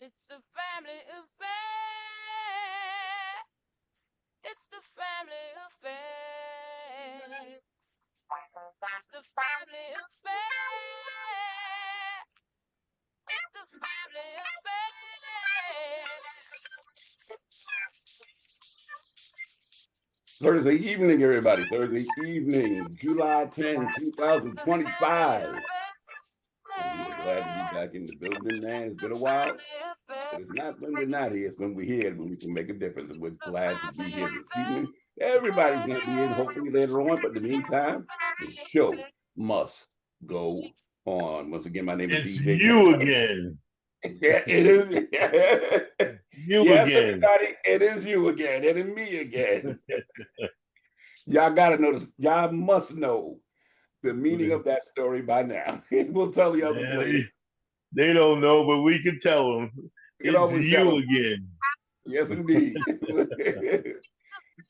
It's a family affair. It's a family affair. It's a family affair. It's a family affair. Thursday evening, everybody. Thursday evening, July 10, 2025. And we are glad to be back in the building, man. It's been a while, but it's not when we're not here. It's when we're here when we can make a difference. And we're glad to be here this evening. Everybody's going to be in hopefully later on, but in the meantime, the show must go on. Once again, my name is It's DJ you Kappa. again. Yeah, it is. You Yes, again. everybody, it is you again. It is me again. Y'all gotta know this. Y'all must know the meaning of that story by now. We'll tell the others Yeah, later. they don't know, but we can tell them. You can It's always tell you them. again. Yes, indeed.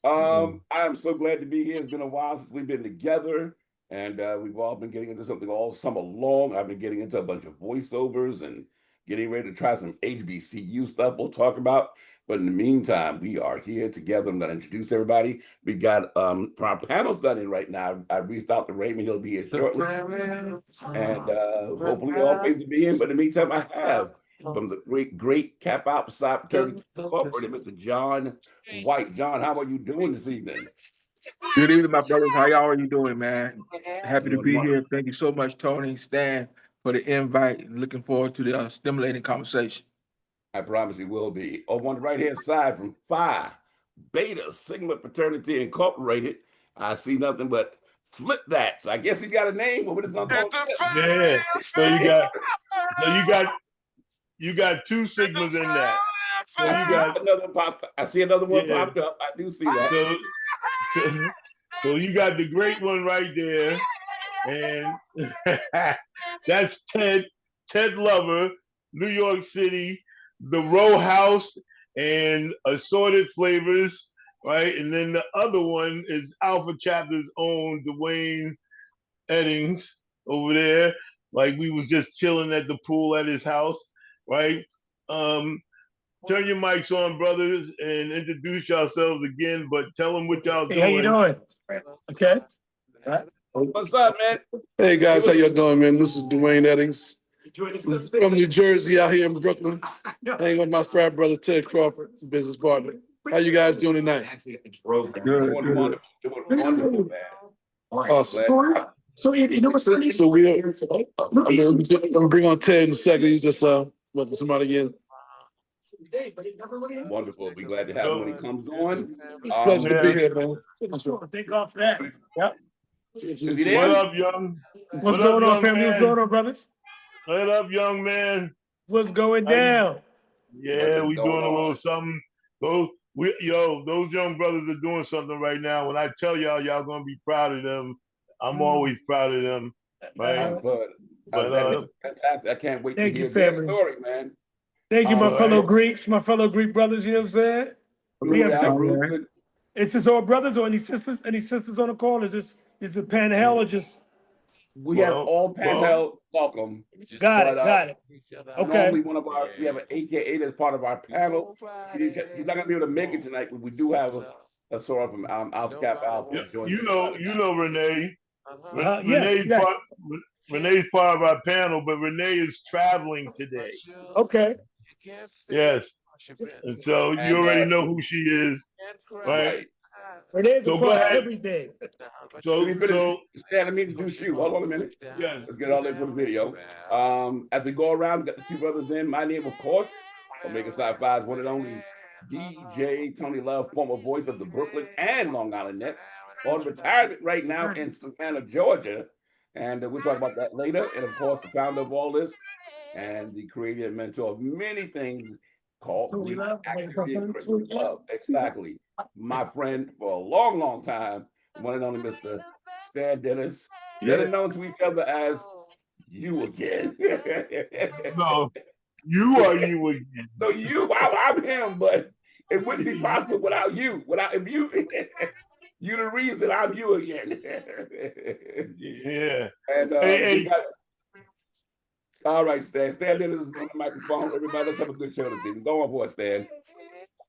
I'm so glad to be here. It's been a while since we've been together, and we've all been getting into something all summer long. I've been getting into a bunch of voiceovers and getting ready to try some HBCU stuff we'll talk about. But in the meantime, we are here together. I'm going to introduce everybody. We got our panel's done in right now. I reached out to Raymond. He'll be here shortly. And hopefully all things will be in. But in the meantime, I have from the great Kappa Outside Fraternity Incorporated, Mr. John White. John, how are you doing this evening? Good evening, my brothers. How y'all are you doing, man? Happy to Doing be wonderful. here. Thank you so much, Tony, Stan, for the invite. Looking forward to the stimulating conversation. I promise you will be. On the right hand side from Phi Beta Sigma Fraternity Incorporated, I see nothing but flip that. So I guess he got a name, but we're just gonna call It's a Yeah. family So you affair. got so you got two It's a sigmas in that. So I you see family got another pop. I see another one yeah. popped up. I do see that. So so, so you got the great one right there, and that's Ted Lover, New York City, the Row House, and assorted flavors, right? And then the other one is Alpha Chapter's own Dwayne Eddings over there. Like we was just chilling at the pool at his house, right? Um, turn your mics on, brothers, and introduce yourselves again. But tell them what y'all Hey, how you doing. doing? Okay. What's up, man? Hey guys, how y'all doing, man? This is Dwayne Eddings from New Jersey, out here in Brooklyn. Hanging with my frat brother Ted Crawford, business partner. How you guys doing tonight? Good, Doing good. wonderful. Doing wonderful, man. Awesome. Glad. So you know what's funny? So I'm gonna bring on Ted in a second. He's just welcome somebody in. Wonderful. Be glad to have him when So he comes on. It's a pleasure to be yeah, here, man. Thank God for that. Yep. Is he what there? up, young? What's What up, going on, young family? What's man? going on, brothers? What up, young man? What's going How you? down? What Yeah, is we going doing a little on? something. Those young brothers are doing something right now. When I tell y'all gonna be proud of them. I'm always proud of them, right? I'm good. But That is fantastic. I can't wait to Thank you, hear their family. story, man. Thank you, my Um, fellow right. Greeks, my fellow Greek brothers. You know what I'm saying? We salute have that six. All group. right. Is this all brothers or any sisters? Any sisters on the call? Is it panhandle or just? We have Well, all well, panhandle welcome, Got but it. Got it. Okay. normally one of our we have an AKA that's part of our panel. She's not gonna be able to make it tonight, but we do have a sort from Alpha Kappa Alpha that's joining us tonight. you know Renee. Yeah. Renee's Yeah. Renee's part of our panel, but Renee is traveling today. Okay. Yes, and so you And already know who she is, right? right. Renee's a So go part of ahead. everything. Let me So finish. so Stan, let me introduce you. Hold on a minute. yes. Let's get all in for the video. As we go around, we got the two brothers in. My name, of course, Omega Psi Phi's one and only DJ Tony Love, former voice of the Brooklyn and Long Island Nets, on retirement right now in Savannah, Georgia. And we'll talk about that later. And of course, the founder of all this and the creator and mentor of many things called Tony Greek Love, Activity and Christian Love. Exactly. My friend for a long, long time, one and only Mr. Stan Dennis, better Yeah. known to each other as you again. No, you are you again. So I'm him, but it wouldn't be possible without you. Without if you, you the reason I'm you again. Yeah. And Hey, we hey, got All right, Stan. Stan Dennis is on the microphone. Everybody, let's have a good show this evening. Go on for it, Stan.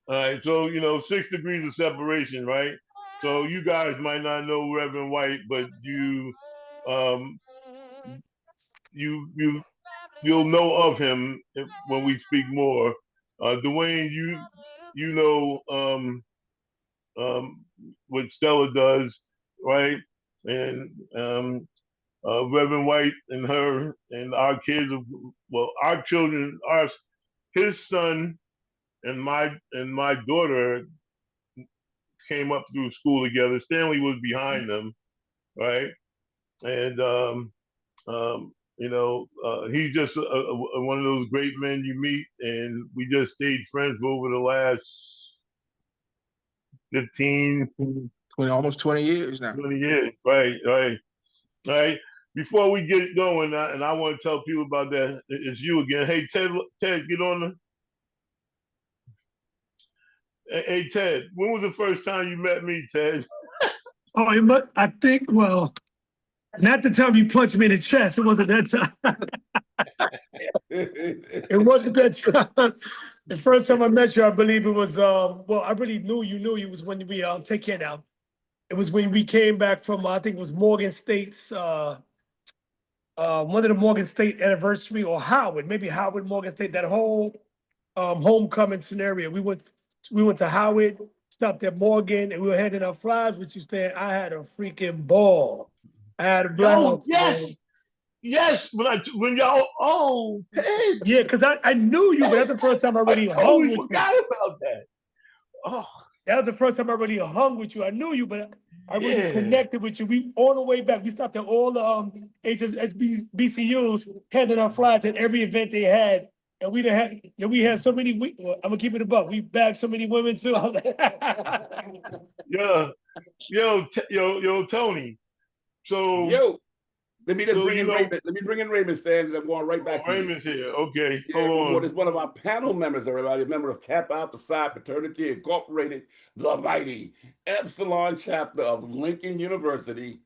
All right, so 6 degrees of separation, right? So you guys might not know Reverend White, but um, you'll know of him when we speak more. Dwayne, you know what Stella does, right? And Reverend White and her and our kids, well, our children, his son and my daughter came up through school together. Stanley was behind them, right? And he's just one of those great men you meet, and we just stayed friends for over the last 15, 20, almost 20 years now. 20 years, right. Before we get going, and I want to tell people about that, it's you again. Hey, Ted, get on the. Hey, Ted, when was the first time you met me, Ted? Oh, I think, well, not the time you punched me in the chest. It wasn't that time. It wasn't that time. The first time I met you, I believe it was, well, I really knew you was when we, take care now. It was when we came back from, I think it was Morgan State's, one of the Morgan State anniversary, or Howard, maybe Howard, Morgan State, that whole homecoming scenario. We went to Howard, stopped at Morgan, and we were handing out flyers, which you said, I had a freaking ball. I had a blast. Yes, when y'all, Ted. Yeah, because I knew you, but that's the first time I really hung with forgot you. about that. Oh. That was the first time I really hung with you. I knew you, but I was connected with you. We on the way back, we stopped at all the HSBCUs, handing out flyers at every event they had. And we had so many. I'm gonna keep it above. We bagged so many women too. Yo, Tony. So let me bring in Raymond. Let me bring in Raymond, Stan. I'm going right back to Raymond's here. Okay, yeah, hold on. It's one of our panel members, everybody. A member of Kappa Alpha Psi Fraternity Incorporated, the mighty Epsilon chapter of Lincoln University,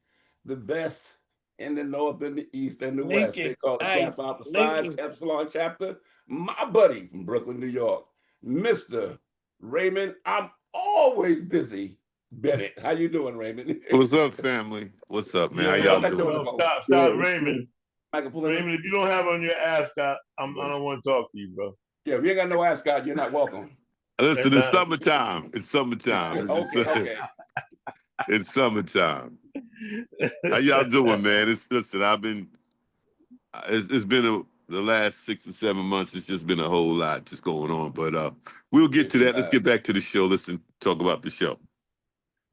the best in the North and the East and the West. They call it Kappa Alpha Psi Epsilon chapter. My buddy from Brooklyn, New York, Mr. Raymond. I'm always busy. Bennett, how you doing, Raymond? What's up, family? What's up, man? How y'all doing? Stop, Raymond. Raymond, if you don't have on your ascot, I don't want to talk to you, bro. Yeah, if you ain't got no ascot, you're not welcome. Listen, it's summertime. It's summertime. Okay. It's summertime. How y'all doing, man? It's been the last 6 or 7 months. It's just been a whole lot just going on, but we'll get to that. Let's get back to the show. Let's talk about the show.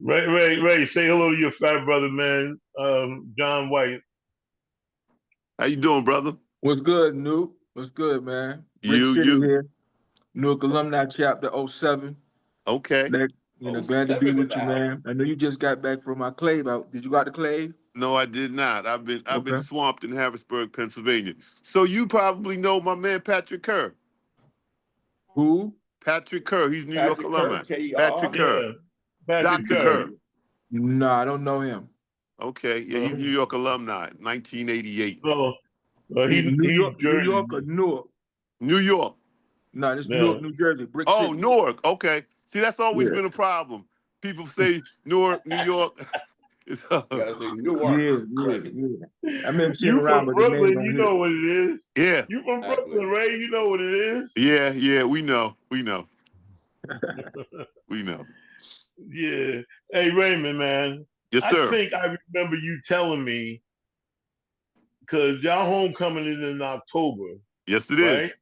Ray, say hello to your fat brother, man. John White. How you doing, brother? What's good, Nuke? What's good, man? You here. Newark Alumni Chapter 07. Okay. Glad to be with you, man. I know you just got back from my Clave out. Did you go out to Clave? No, I did not. I've been swamped in Harrisburg, Pennsylvania. So you probably know my man Patrick Kerr. Who? Patrick Kerr. He's New York alumni. Patrick Kerr. Yeah. Dr. Kerr. No, I don't know him. Okay. Yeah, he's New York alumni, 1988. No. He's New York or Newark? New York. No, this is Newark, New Jersey. Brick City. Newark. Okay. See, that's always been a problem. People say Newark, New York. Gotta say Newark. Yeah. I mean, you from Brooklyn, you know what it is. Yeah. You from Brooklyn, Ray, you know what it is. Yeah, we know. We know. Yeah. Hey, Raymond, man. Yes, sir. I think I remember you telling me, because y'all homecoming is in October. Yes, it is.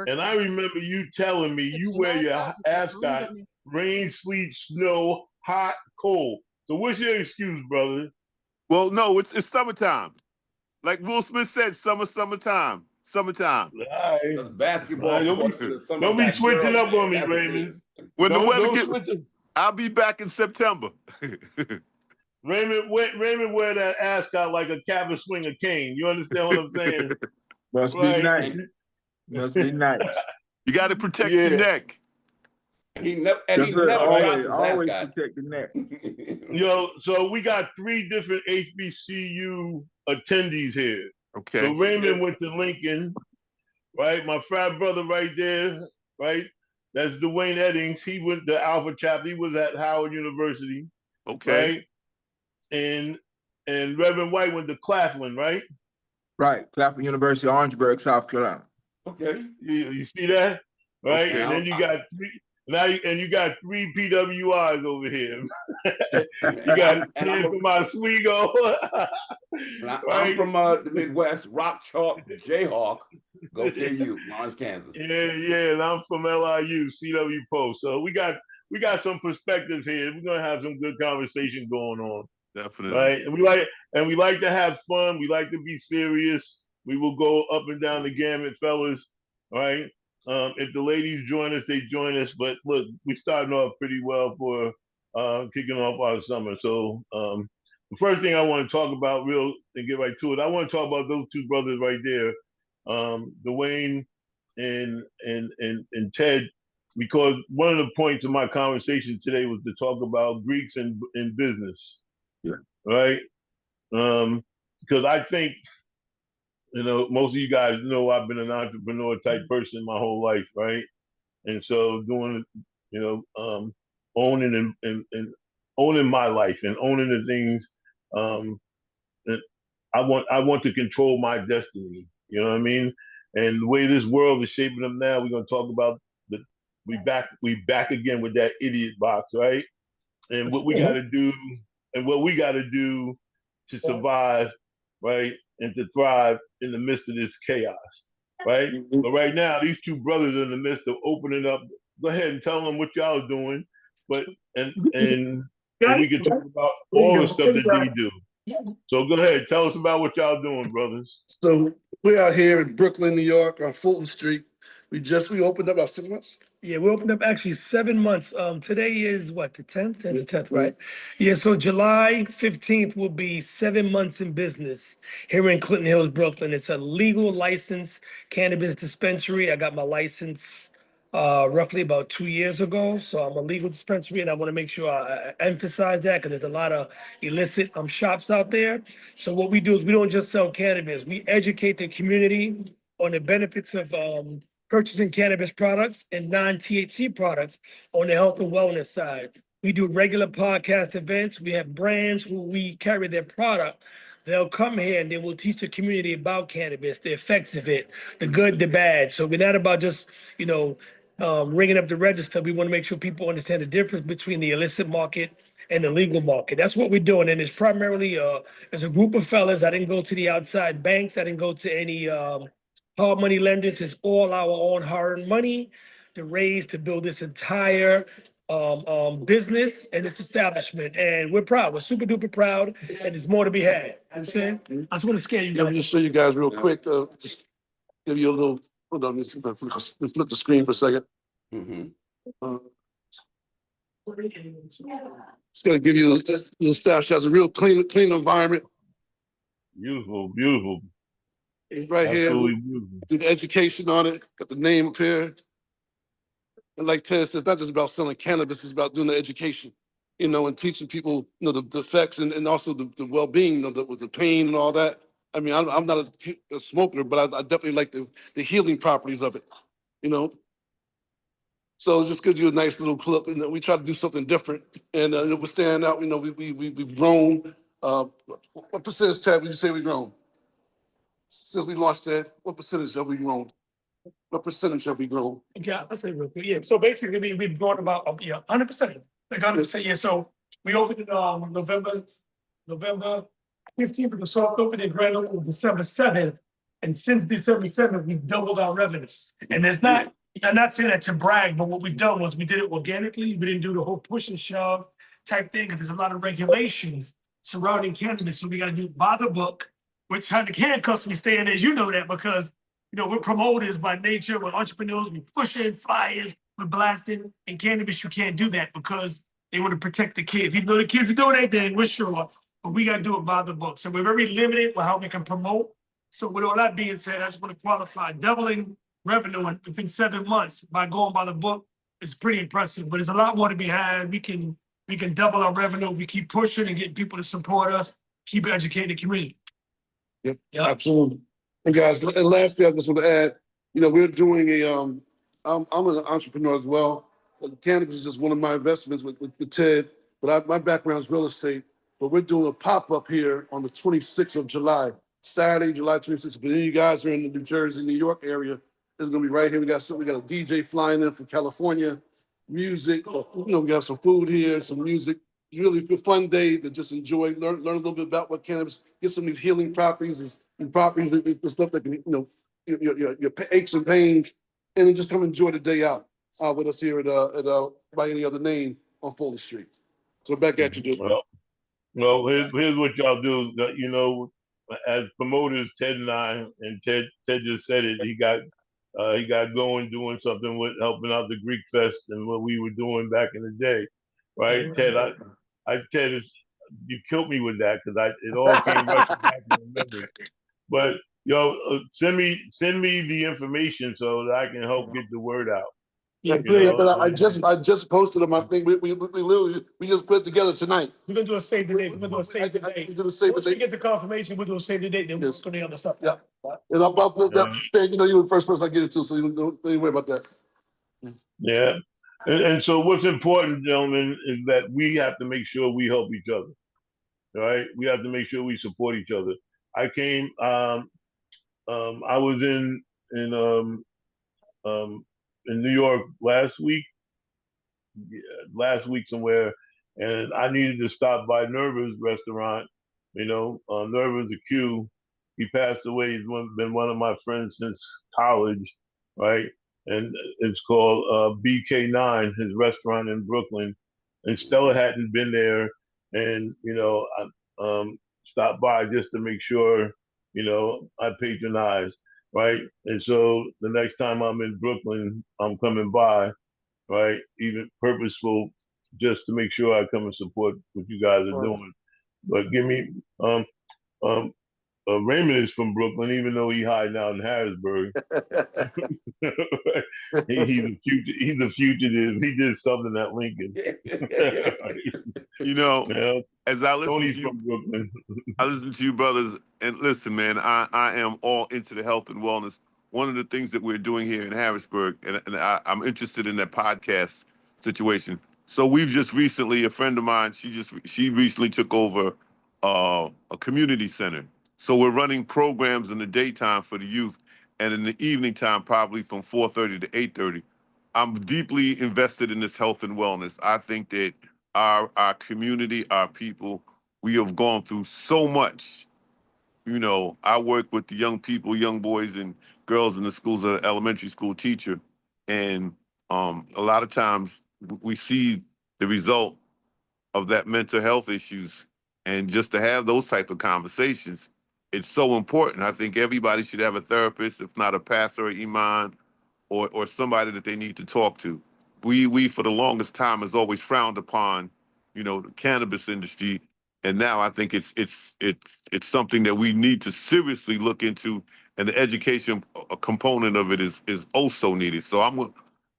And I remember you telling me you wear your ascot, rain, sleet, snow, hot, cold. So what's your excuse, brother? Well, no, it's summertime. Like Will Smith said, summertime. Summertime. All right. Basketball. Don't be switching up on me, Raymond. When the weather gets, I'll be back in September. Raymond wear that ascot like a Kappa swing a cane. You understand what I'm saying? Must be nice. Must be nice. You got to protect your neck. He never always protect the neck. So we got 3 different HBCU attendees here. Okay. So Raymond went to Lincoln, right? My frat brother right there, right? That's Dwayne Eddings. He went to Alpha Chapter. He was at Howard University, Okay. right? And Reverend White went to Claflin, right? Right, Kappa University, Orangeburg, South Carolina. Okay. You see that, right? Okay. And then you got three. Now you got three PWIs over here. You got Ted from Oswego, I'm right? from the Midwest, Rock Chalk Jayhawk. Go KU, Lawrence, Kansas. Yeah, and I'm from LIU, CW Post. So we got some perspectives here. We're gonna have some good conversation going on, Definitely. right? And we like to have fun. We like to be serious. We will go up and down the gamut, fellas. Right? If the ladies join us, they join us. But look, we starting off pretty well for kicking off our summer. So the first thing I want to talk about, real and get right to it, I want to talk about those two brothers right there, Dwayne and Ted, because one of the points of my conversation today was to talk about Greeks in business, right? Because I think, most of you guys know I've been an entrepreneur type person my whole life, right? And so doing, owning and owning my life and owning the things that I want to control my destiny. You know what I mean? And the way this world is shaping up now, we're gonna talk about we back again with that idiot box, right? And what we gotta do to survive, right? And to thrive in the midst of this chaos, right? But right now, these two brothers are in the midst of opening up. Go ahead and tell them what y'all are doing, but and we can talk about all the stuff that they do. So go ahead, tell us about what y'all doing, brothers. So we're out here in Brooklyn, New York, on Fulton Street. We opened up about 6 months. Yeah, we opened up actually 7 months. Today is what, the 10th? That's the 10th, right? Yeah, so July 15th will be 7 months in business here in Clinton Hills, Brooklyn. It's a legal licensed cannabis dispensary. I got my license roughly about 2 years ago. So I'm a legal dispensary, and I want to make sure I emphasize that because there's a lot of illicit shops out there. So what we do is we don't just sell cannabis. We educate the community on the benefits of purchasing cannabis products and non-THC products on the health and wellness side. We do regular podcast events. We have brands who we carry their product. They'll come here and they will teach the community about cannabis, the effects of it, the good, the bad. So we're not about just, ringing up the register. We want to make sure people understand the difference between the illicit market and the legal market. That's what we're doing. And it's primarily as a group of fellas. I didn't go to the outside banks. I didn't go to any hard money lenders. Is all our own hard money to raise to build this entire business and its establishment. And we're proud. We're super duper proud. And there's more to be had. You know what I'm saying? I just want to scare you Let guys. me just show you guys real quick. Just give you a little. Hold on, let's flip the screen for a second. Just gonna give you a little snapshot. It's a real clean environment. Beautiful. Right Absolutely here, beautiful. did the education on it, got the name up here. And like Ted says, it's not just about selling cannabis, it's about doing the education, and teaching people, the effects and also the well-being, with the pain and all that. I mean, I'm not a smoker, but I definitely like the healing properties of it, So it just gives you a nice little clip, and we try to do something different. And it was standing out, we've grown. What percentage, Ted, would you say we've grown? Since we launched that, what percentage have we grown? What percentage have we grown? Yeah, I'll say real quick. Yeah, so basically we've grown about 100%. Like 100%. Yeah, so we opened it November 15th with the soft open and grand opening December 7th. And since December 7th, we've doubled our revenues. And I'm not saying that to brag, but what we've done was we did it organically. We didn't do the whole push and shove type thing because there's a lot of regulations surrounding cannabis. So we got to do it by the book, which kind of handcuffs me staying as you know that because we're promoters by nature, we're entrepreneurs, we pushing flyers, we're blasting. In cannabis, you can't do that because they want to protect the kids. Even though the kids are doing that, then we're sure, but we got to do it by the book. So we're very limited with how we can promote. So with all that being said, I just want to qualify doubling revenue within 7 months by going by the book is pretty impressive. But there's a lot more to be had. We can double our revenue if we keep pushing and getting people to support us, keep educating the community. Yep. Absolutely. And guys, and lastly, I just want to add, we're doing I'm an entrepreneur as well. Cannabis is just one of my investments with Ted, but my background is real estate. But we're doing a pop-up here on the 26th of July, Saturday, July 26th. If any of you guys are in the New Jersey, New York area, it's gonna be right here. We got a DJ flying in from California, music, we got some food here, some music. Really a fun day to just enjoy, learn a little bit about what cannabis, get some of these healing properties and properties, the stuff that can, your aches and pains, and then just come enjoy the day out with us here at by any other name on Foley Street. So back at you, dude. Well, here's what y'all do. As promoters, Ted and I, and Ted just said it. He got going doing something with helping out the Greek Fest and what we were doing back in the day, right? Ted, Ted is you killed me with that because it all came rushing back to my memory. But send me the information so that I can help get the word out. Yeah, please. But I just posted on my thing. We literally just put it together tonight. We're gonna do a save the date. We're gonna do a save the date. Once we get the confirmation, we'll do a save the date. Then we'll put the other stuff. Yeah. And I'll put that thing. You're the first person I get it to, so you don't worry about that. Yeah. And so what's important, gentlemen, is that we have to make sure we help each other. Right? We have to make sure we support each other. I came. I was in New York last week somewhere, and I needed to stop by Nerva's restaurant. Nerva's a Q. He passed away. He's been one of my friends since college, right? And it's called BK9, his restaurant in Brooklyn. And Stella hadn't been there, and I stopped by just to make sure, I patronize, right? And so the next time I'm in Brooklyn, I'm coming by, right? Even purposeful, just to make sure I come and support what you guys are doing. But give me, Raymond is from Brooklyn, even though he hiding out in Harrisburg. He's a fugitive. He did something at Lincoln. As I listen Tony's to from Brooklyn. I listen to you, brothers, and listen, man. I am all into the health and wellness. One of the things that we're doing here in Harrisburg, and I'm interested in that podcast situation. So we've just recently, a friend of mine, she recently took over a community center. So we're running programs in the daytime for the youth, and in the evening time, probably from 4:30 to 8:30. I'm deeply invested in this health and wellness. I think that our community, our people, we have gone through so much. I work with the young people, young boys and girls in the schools as an elementary school teacher. And a lot of times we see the result of that mental health issues. And just to have those type of conversations, it's so important. I think everybody should have a therapist, if not a pastor or imam, or somebody that they need to talk to. We for the longest time has always frowned upon, the cannabis industry, and now I think it's something that we need to seriously look into, and the education component of it is also needed. So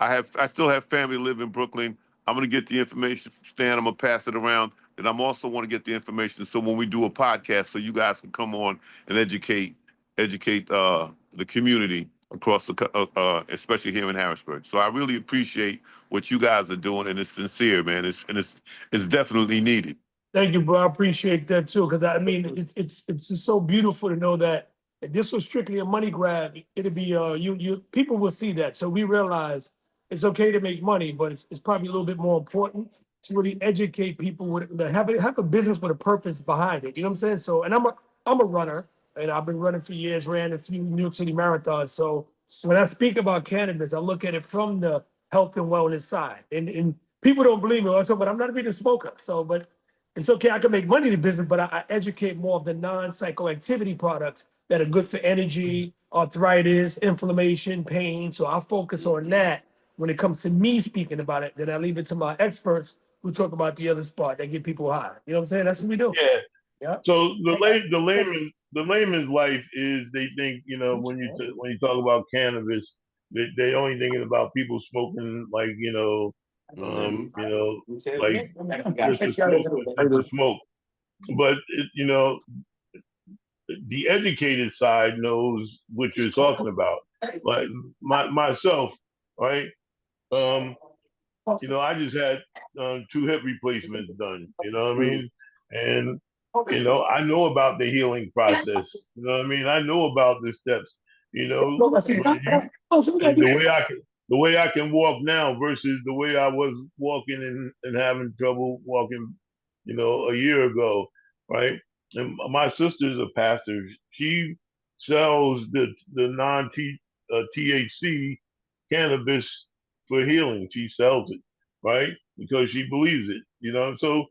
I still have family live in Brooklyn. I'm gonna get the information from Stan. I'm gonna pass it around, and I'm also want to get the information so when we do a podcast, so you guys can come on and educate the community across especially here in Harrisburg. So I really appreciate what you guys are doing, and it's sincere, man. It's definitely needed. Thank you, bro. I appreciate that too, because it's just so beautiful to know that if this was strictly a money grab, it'd be you people will see that. So we realize it's okay to make money, but it's probably a little bit more important to really educate people with have a business with a purpose behind it. You know what I'm saying? So, and I'm a runner, and I've been running for years, ran a few New York City marathons. So when I speak about cannabis, I look at it from the health and wellness side. And people don't believe me, but I'm not even a smoker. So, but it's okay. I can make money in the business, but I educate more of the non-psychoactivity products that are good for energy, arthritis, inflammation, pain. So I focus on that when it comes to me speaking about it. Then I leave it to my experts who talk about the other part that get people high. You know what I'm saying? That's what we do. Yeah. Yeah. So the layman's life is they think when you talk about cannabis, they only thinking about people smoking like like just to smoke, but the educated side knows what you're talking about. Like myself, right? Um, I just had 2 hip replacements done. You know what I mean? And I know about the healing process. You know what I mean? I know about the steps. But and the way I can walk now versus the way I was walking and having trouble walking, a year ago, right? And my sister's a pastor. She sells the non THC cannabis for healing. She sells it, right? Because she believes it, So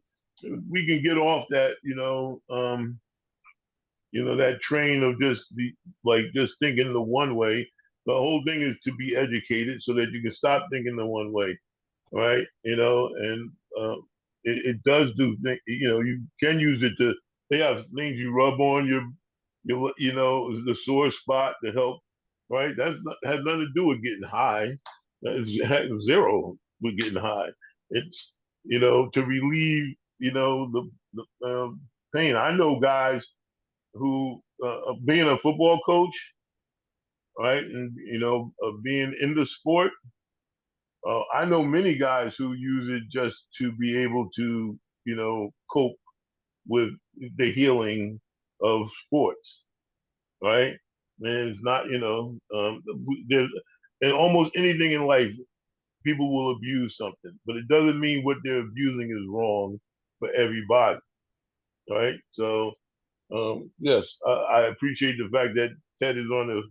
we can get off that, that train of just thinking the one way. The whole thing is to be educated so that you can stop thinking the one way, right? And it does do things. You can use it to. They have things you rub on your the sore spot to help, right? Has nothing to do with getting high. That's zero with getting high. It's to relieve the pain. I know guys who being a football coach, right, and being in the sport. I know many guys who use it just to be able to cope with the healing of sports, right? And it's not there and almost anything in life, people will abuse something, but it doesn't mean what they're abusing is wrong for everybody, right? So yes, I appreciate the fact that Ted is on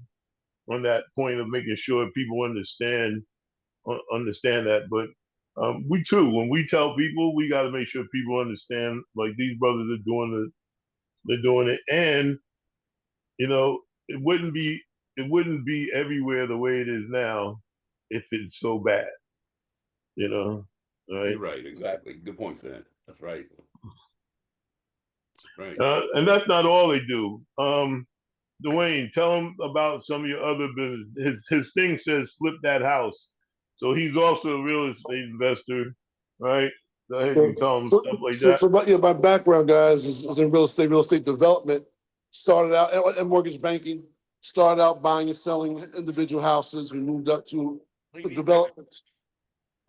that point of making sure people understand that. But we too, when we tell people, we got to make sure people understand. Like these brothers are they're doing it, and it wouldn't be everywhere the way it is now if it's so bad. Right? You're right, exactly. Good point, Stan. That's right. Right. And that's not all they do. Dwayne, tell him about some of your other business. His thing says flip that house. So he's also a real estate investor, right? Go ahead and tell him stuff like that. So my background, guys, is in real estate development. Started out in mortgage banking. Started out buying and selling individual houses. We moved up to development.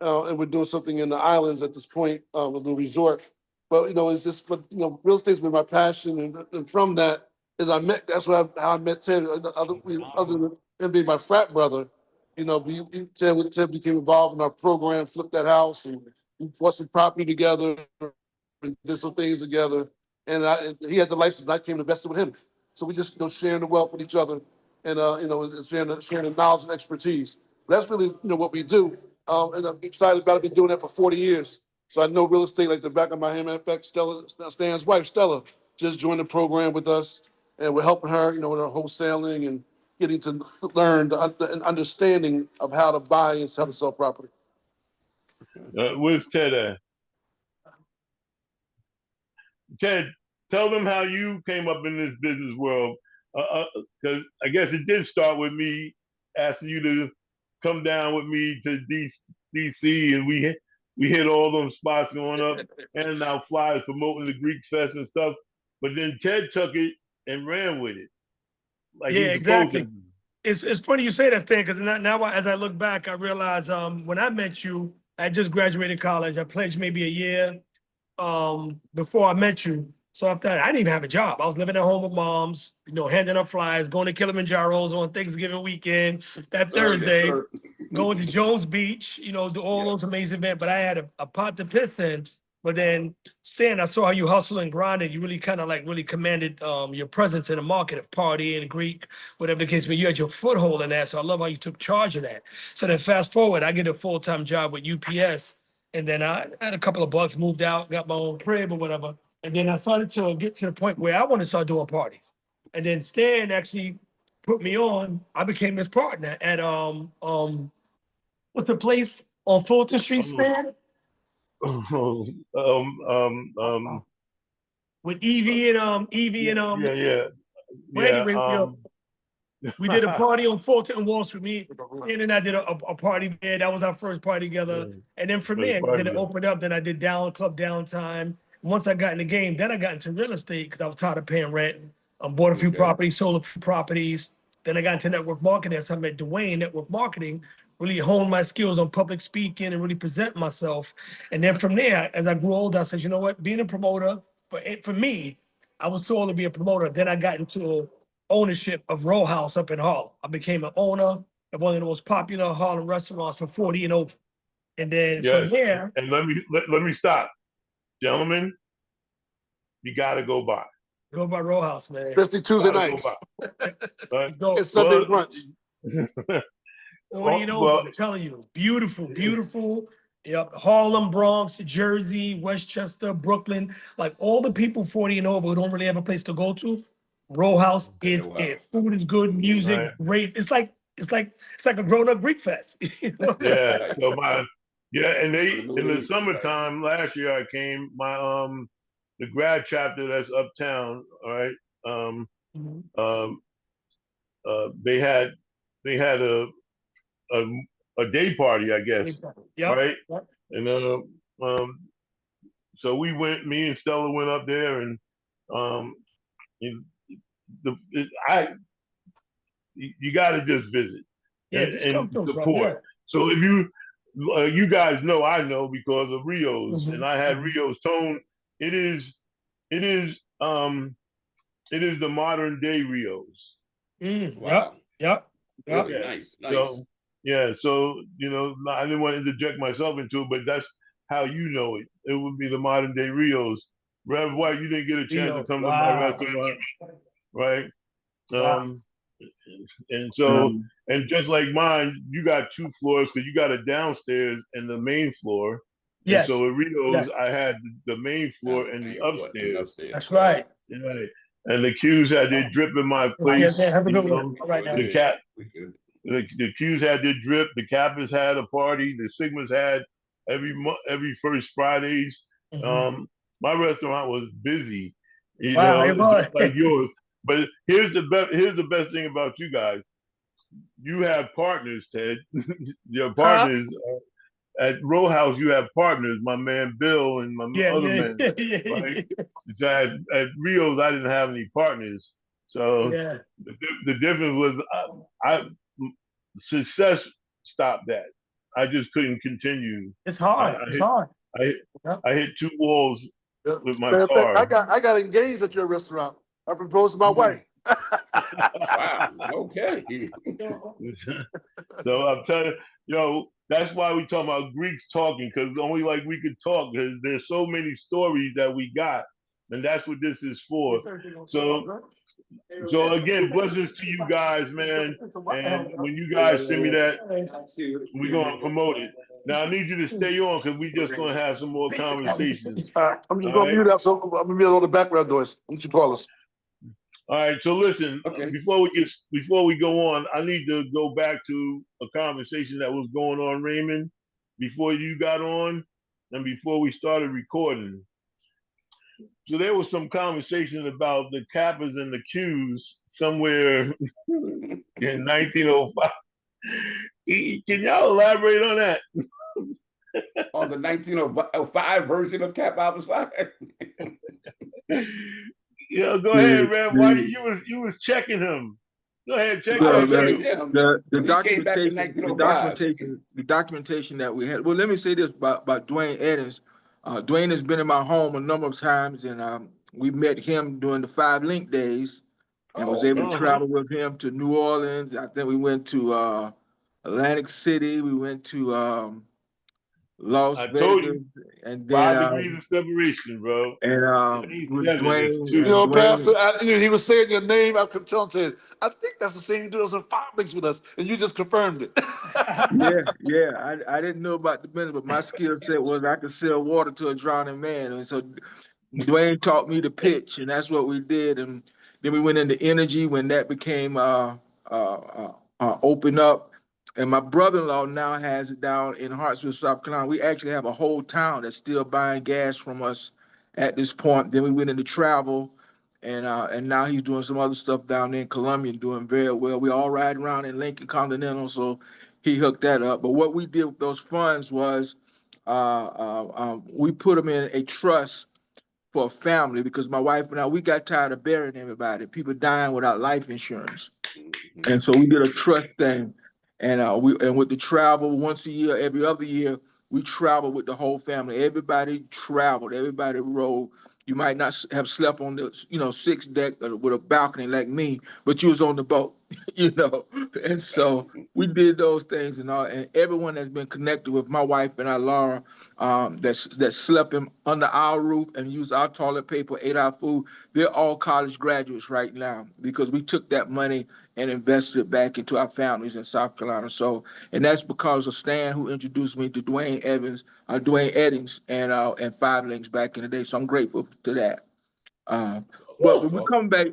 And we're doing something in the islands at this point with the resort. But it's just, real estate's been my passion, and from that how I met Ted. Other than him being my frat brother, Ted became involved in our program, flipped that house, and we bought some property together and did some things together. And he had the license, and I came and invested with him. So we just sharing the wealth with each other, and sharing the knowledge and expertise. That's really what we do. And I'm excited about it. I've been doing that for 40 years. So I know real estate like the back of my hand. Matter of fact, Stan's wife, Stella, just joined the program with us. And we're helping her, with her wholesaling and getting to learn an understanding of how to buy and sell property. Where's Ted at? Ted, tell them how you came up in this business world. Because I guess it did start with me asking you to come down with me to DC, and we hit all those spots going up, handing out flyers promoting the Greek Fest and stuff. But then Ted took it and ran with it. Like yeah, exactly. It's funny you say that, Stan, because now as I look back, I realize when I met you, I just graduated college. I pledged maybe a year before I met you. So after that, I didn't even have a job. I was living at home with moms, handing out flyers, going to Kilimanjaro's on Thanksgiving weekend, that Thursday, going to Jones Beach, do all those amazing events. But I had a pot to piss in. But then, Stan, I saw how you hustle and grinded. You really kind of really commanded your presence in the market of party and Greek, whatever the case. But you had your foothold in that. So I love how you took charge of that. So then fast forward, I get a full-time job with UPS. And then I had a couple of bucks, moved out, got my own crib or whatever. And then I started to get to the point where I want to start doing parties. And then Stan actually put me on. I became his partner at what's the place on Fulton Street, Stan? With Evie and yeah. Well, anyway, we did a party on Fulton and Wall Street. Me and I did a party there. That was our first party together. And then from there, then it opened up. Then I did Club Downtime. Once I got in the game, then I got into real estate because I was tired of paying rent. Bought a few Okay. properties, sold a few properties. Then I got into network marketing. So I met Dwayne, network marketing, really honed my skills on public speaking and really present myself. And then from there, as I grew older, I said, you know what, being a promoter, for me, I was told to be a promoter. Then I got into ownership of Row House up in Harlem. I became an owner of one of the most popular Harlem restaurants for 40 and over. And then from Yes. there, And let me stop. Gentlemen, you gotta go by. go by Row House, man. Especially Tuesday Gotta go nights. by. Right? Go. It's Sunday Well, brunch. 40 and over, well, I'm telling you. Beautiful, beautiful. Yep. Harlem, Bronx, Jersey, Westchester, Brooklyn. Like all the people 40 and over who don't really have a place to go to, Row House is wow. it. Food is good, music, Right. great. It's like a grown-up Greek fest. You know? yeah. Right. So and they In the in the Middle East, right. summertime last year I came, the grad chapter that's uptown, all right. Um, Mhm. um, they had a, a day party, I guess, Yep. right? Yep. And so me and Stella went up there, and um, you, you got to just visit Yeah, just come and through, bro. support. Yeah. So if you guys know, I know because of Rio's, and I had Rio's Tone. It is it is the modern day Rio's. Wow. Yep. Really Yeah. nice. So yeah, so I didn't want to interject myself into it, but that's how you know it. It would be the modern day Rio's. Rev White, you didn't get a chance to Rios. come to my Wow. restaurant, right? Wow. And so, and just like mine, you got 2 floors because you got a downstairs and the main floor. And Yes. so at Rio's, Yes. I had the main floor and the And upstairs. That's right. Right. And the Q's had their drip in my Yeah, man, place. have a good one. All right now. The cat, the Q's had their drip. The Kappas had a party. The Sigmas had every first Fridays. Mhm. My restaurant was busy, Wow, it was. just like yours. But here's the best thing about you guys. You have partners, Ted. Your Huh? partners at Row House. You have partners. My man Bill and my Yeah, other yeah, men. Right. yeah. So at Rio's, I didn't have any partners. So Yeah. the difference was success stopped that. I just couldn't continue. It's I, hard. I It's hit hard. I, Yep. I hit 2 walls Yeah. with my Matter of fact, car. I got engaged at your restaurant. I proposed to my wife. Wow. Okay. So I'm telling you, that's why we talk about Greeks talking, because only like we could talk, because there's so many stories that we got, and that's what this is for. So again, blessings to you guys, man. And when you guys send me that, we're gonna promote it. Now I need you to stay on because we just gonna have some more conversations. All right, I'm just All gonna right. mute out, so I'm gonna mute all the background noise. What you call us? All right, so listen, Okay. before we go on, I need to go back to a conversation that was going on, Raymond, before you got on and before we started recording. So there was some conversation about the Kappas and the Qs somewhere in 1905. Can y'all elaborate on that? On the 1905 version of Kappa Homicide. Go ahead, Rev. Why you was checking him? Go ahead, check that dude. He came back in 1905. The documentation that we had. Well, let me say this about Dwayne Edens. Dwayne has been in my home a number of times, and we met him during the 5 Link days, and was able to travel with him to New Orleans. I think we went to Atlantic City. We went to Las I Vegas, told you, and 5 then degrees of separation, bro. with 7 is Dwayne, 2. Pastor, he was saying your name. I could tell him. I think that's the same dude that was in 5 Links with us, and you just confirmed it. yeah. I didn't know about the business, but my skill set was I could sell water to a drowning man, and so Dwayne taught me to pitch, and that's what we did. And then we went into energy when that became open up. And my brother-in-law now has it down in Hartsville, South Carolina. We actually have a whole town that's still buying gas from us at this point. Then we went into travel, and now he's doing some other stuff down there in Columbia and doing very well. We all ride around in Lincoln Continental, so he hooked that up. But what we did with those funds was we put them in a trust for a family because my wife and I, we got tired of burying everybody, people dying without life insurance. Mhm. And so we did a trust thing, and with the travel once a year, every other year, we travel with the whole family. Everybody traveled, everybody rode. You might not have slept on the sixth deck with a balcony like me, but you was on the boat, you know. And so we did those things and all. And everyone that's been connected with my wife and I, Laura, that slept under our roof and used our toilet paper, ate our food. They're all college graduates right now because we took that money and invested it back into our families in South Carolina. So, and that's because of Stan, who introduced me to Dwayne Eddings, and Five Links back in the day. So I'm grateful to that. But when we Awesome. come back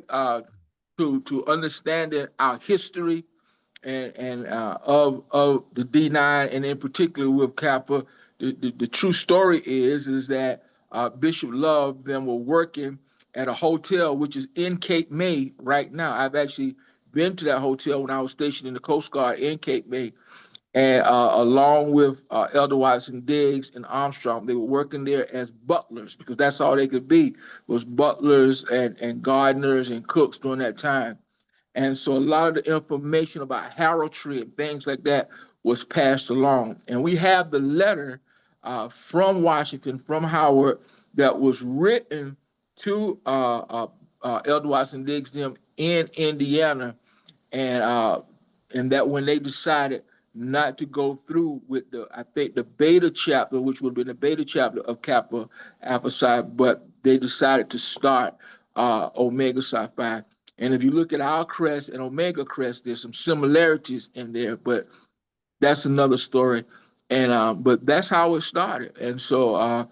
to understanding our history of the D9, and in particular with Kappa, the true story is that Bishop Love them were working at a hotel which is in Cape May right now. I've actually been to that hotel when I was stationed in the Coast Guard in Cape May, and along with Elder Watson Diggs and Armstrong, they were working there as butlers because that's all they could be was butlers and gardeners and cooks during that time. And so a lot of the information about heraldry and things like that was passed along. And we have the letter from Washington, from Howard, that was written to Elder Watson Diggs them in Indiana, and and that when they decided not to go through with I think the beta chapter, which would have been the beta chapter of Kappa Alpha Psi, but they decided to start Omega Psi Phi. And if you look at our crest and Omega crest, there's some similarities in there, but that's another story. And but that's how it started. And so a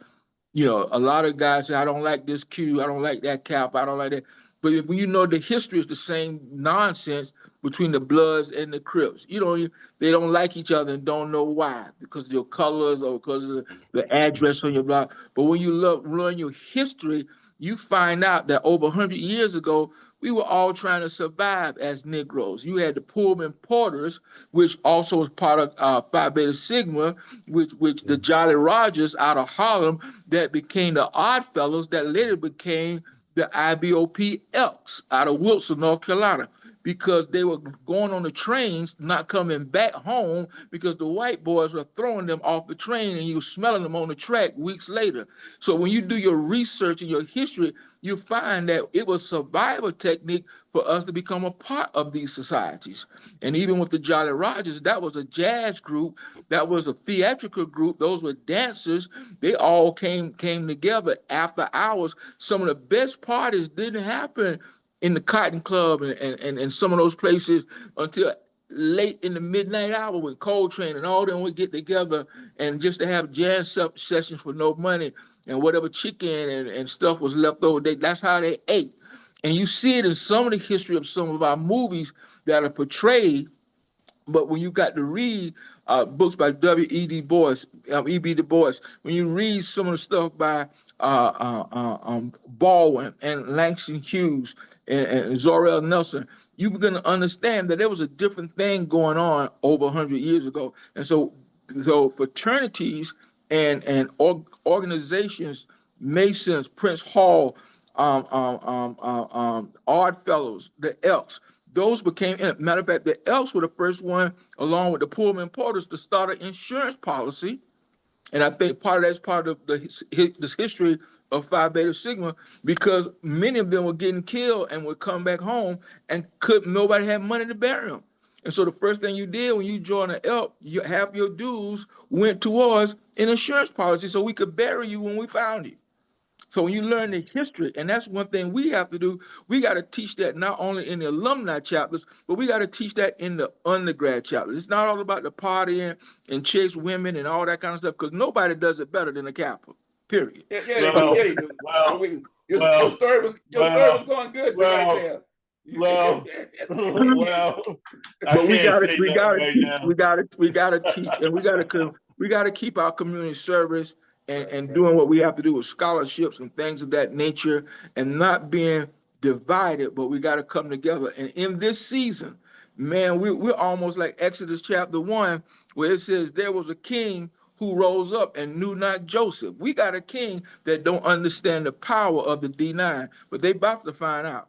lot of guys say, I don't like this Q, I don't like that Cap, I don't like that. But when you know the history is the same nonsense between the Bloods and the Crips, they don't like each other and don't know why, because of your colors or because of the address on your block. But when you learn your history, you find out that over 100 years ago, we were all trying to survive as Negroes. You had the Pullman Porters, which also was part of Phi Beta Sigma, which the Jolly Rogers out of Harlem that became the Odd Fellows that later became the IBOP Elks out of Wilson, North Carolina, because they were going on the trains, not coming back home because the white boys were throwing them off the train and you were smelling them on the track weeks later. So when you do your research and your history, you find that it was survival technique for us to become a part of these societies. And even with the Jolly Rogers, that was a jazz group, that was a theatrical group, those were dancers. They all came together after hours. Some of the best parties didn't happen in the Cotton Club and some of those places until late in the midnight hour when Coltrane and all them would get together and just to have jazz sessions for no money, and whatever chicken and stuff was left over, that's how they ate. And you see it in some of the history of some of our movies that are portrayed. But when you got to read books by W.E.D. Bois, E.B. Du Bois, when you read some of the stuff by Baldwin and Langston Hughes and Zora Nelson, you begin to understand that there was a different thing going on over 100 years ago. And so fraternities and organizations, Masons, Prince Hall, Odd Fellows, the Elks, those became, matter of fact, the Elks were the first one, along with the Pullman Porters, to start an insurance policy. And I think part of that's part of this history of Phi Beta Sigma, because many of them were getting killed and would come back home and nobody had money to bury them. And so the first thing you did when you joined the Elk, half your dues went towards an insurance policy so we could bury you when we found you. So when you learn the history, and that's one thing we have to do, we got to teach that not only in the alumni chapters, but we got to teach that in the undergrad chapters. It's not all about the partying and chase women and all that kind of stuff, because nobody does it better than the Kappa, period. Yeah, yeah, Well, yeah, you do. well, Your well, story was going good to right well, there. well, well. I But can't say we nothing gotta right teach, now. we gotta teach, and we gotta keep our community service Right, and right. doing what we have to do with scholarships and things of that nature, and not being divided, but we gotta come together. And in this season, man, we're almost like Exodus chapter 1, where it says there was a king who rose up and knew not Joseph. We got a king that don't understand the power of the D9, but they about to find out.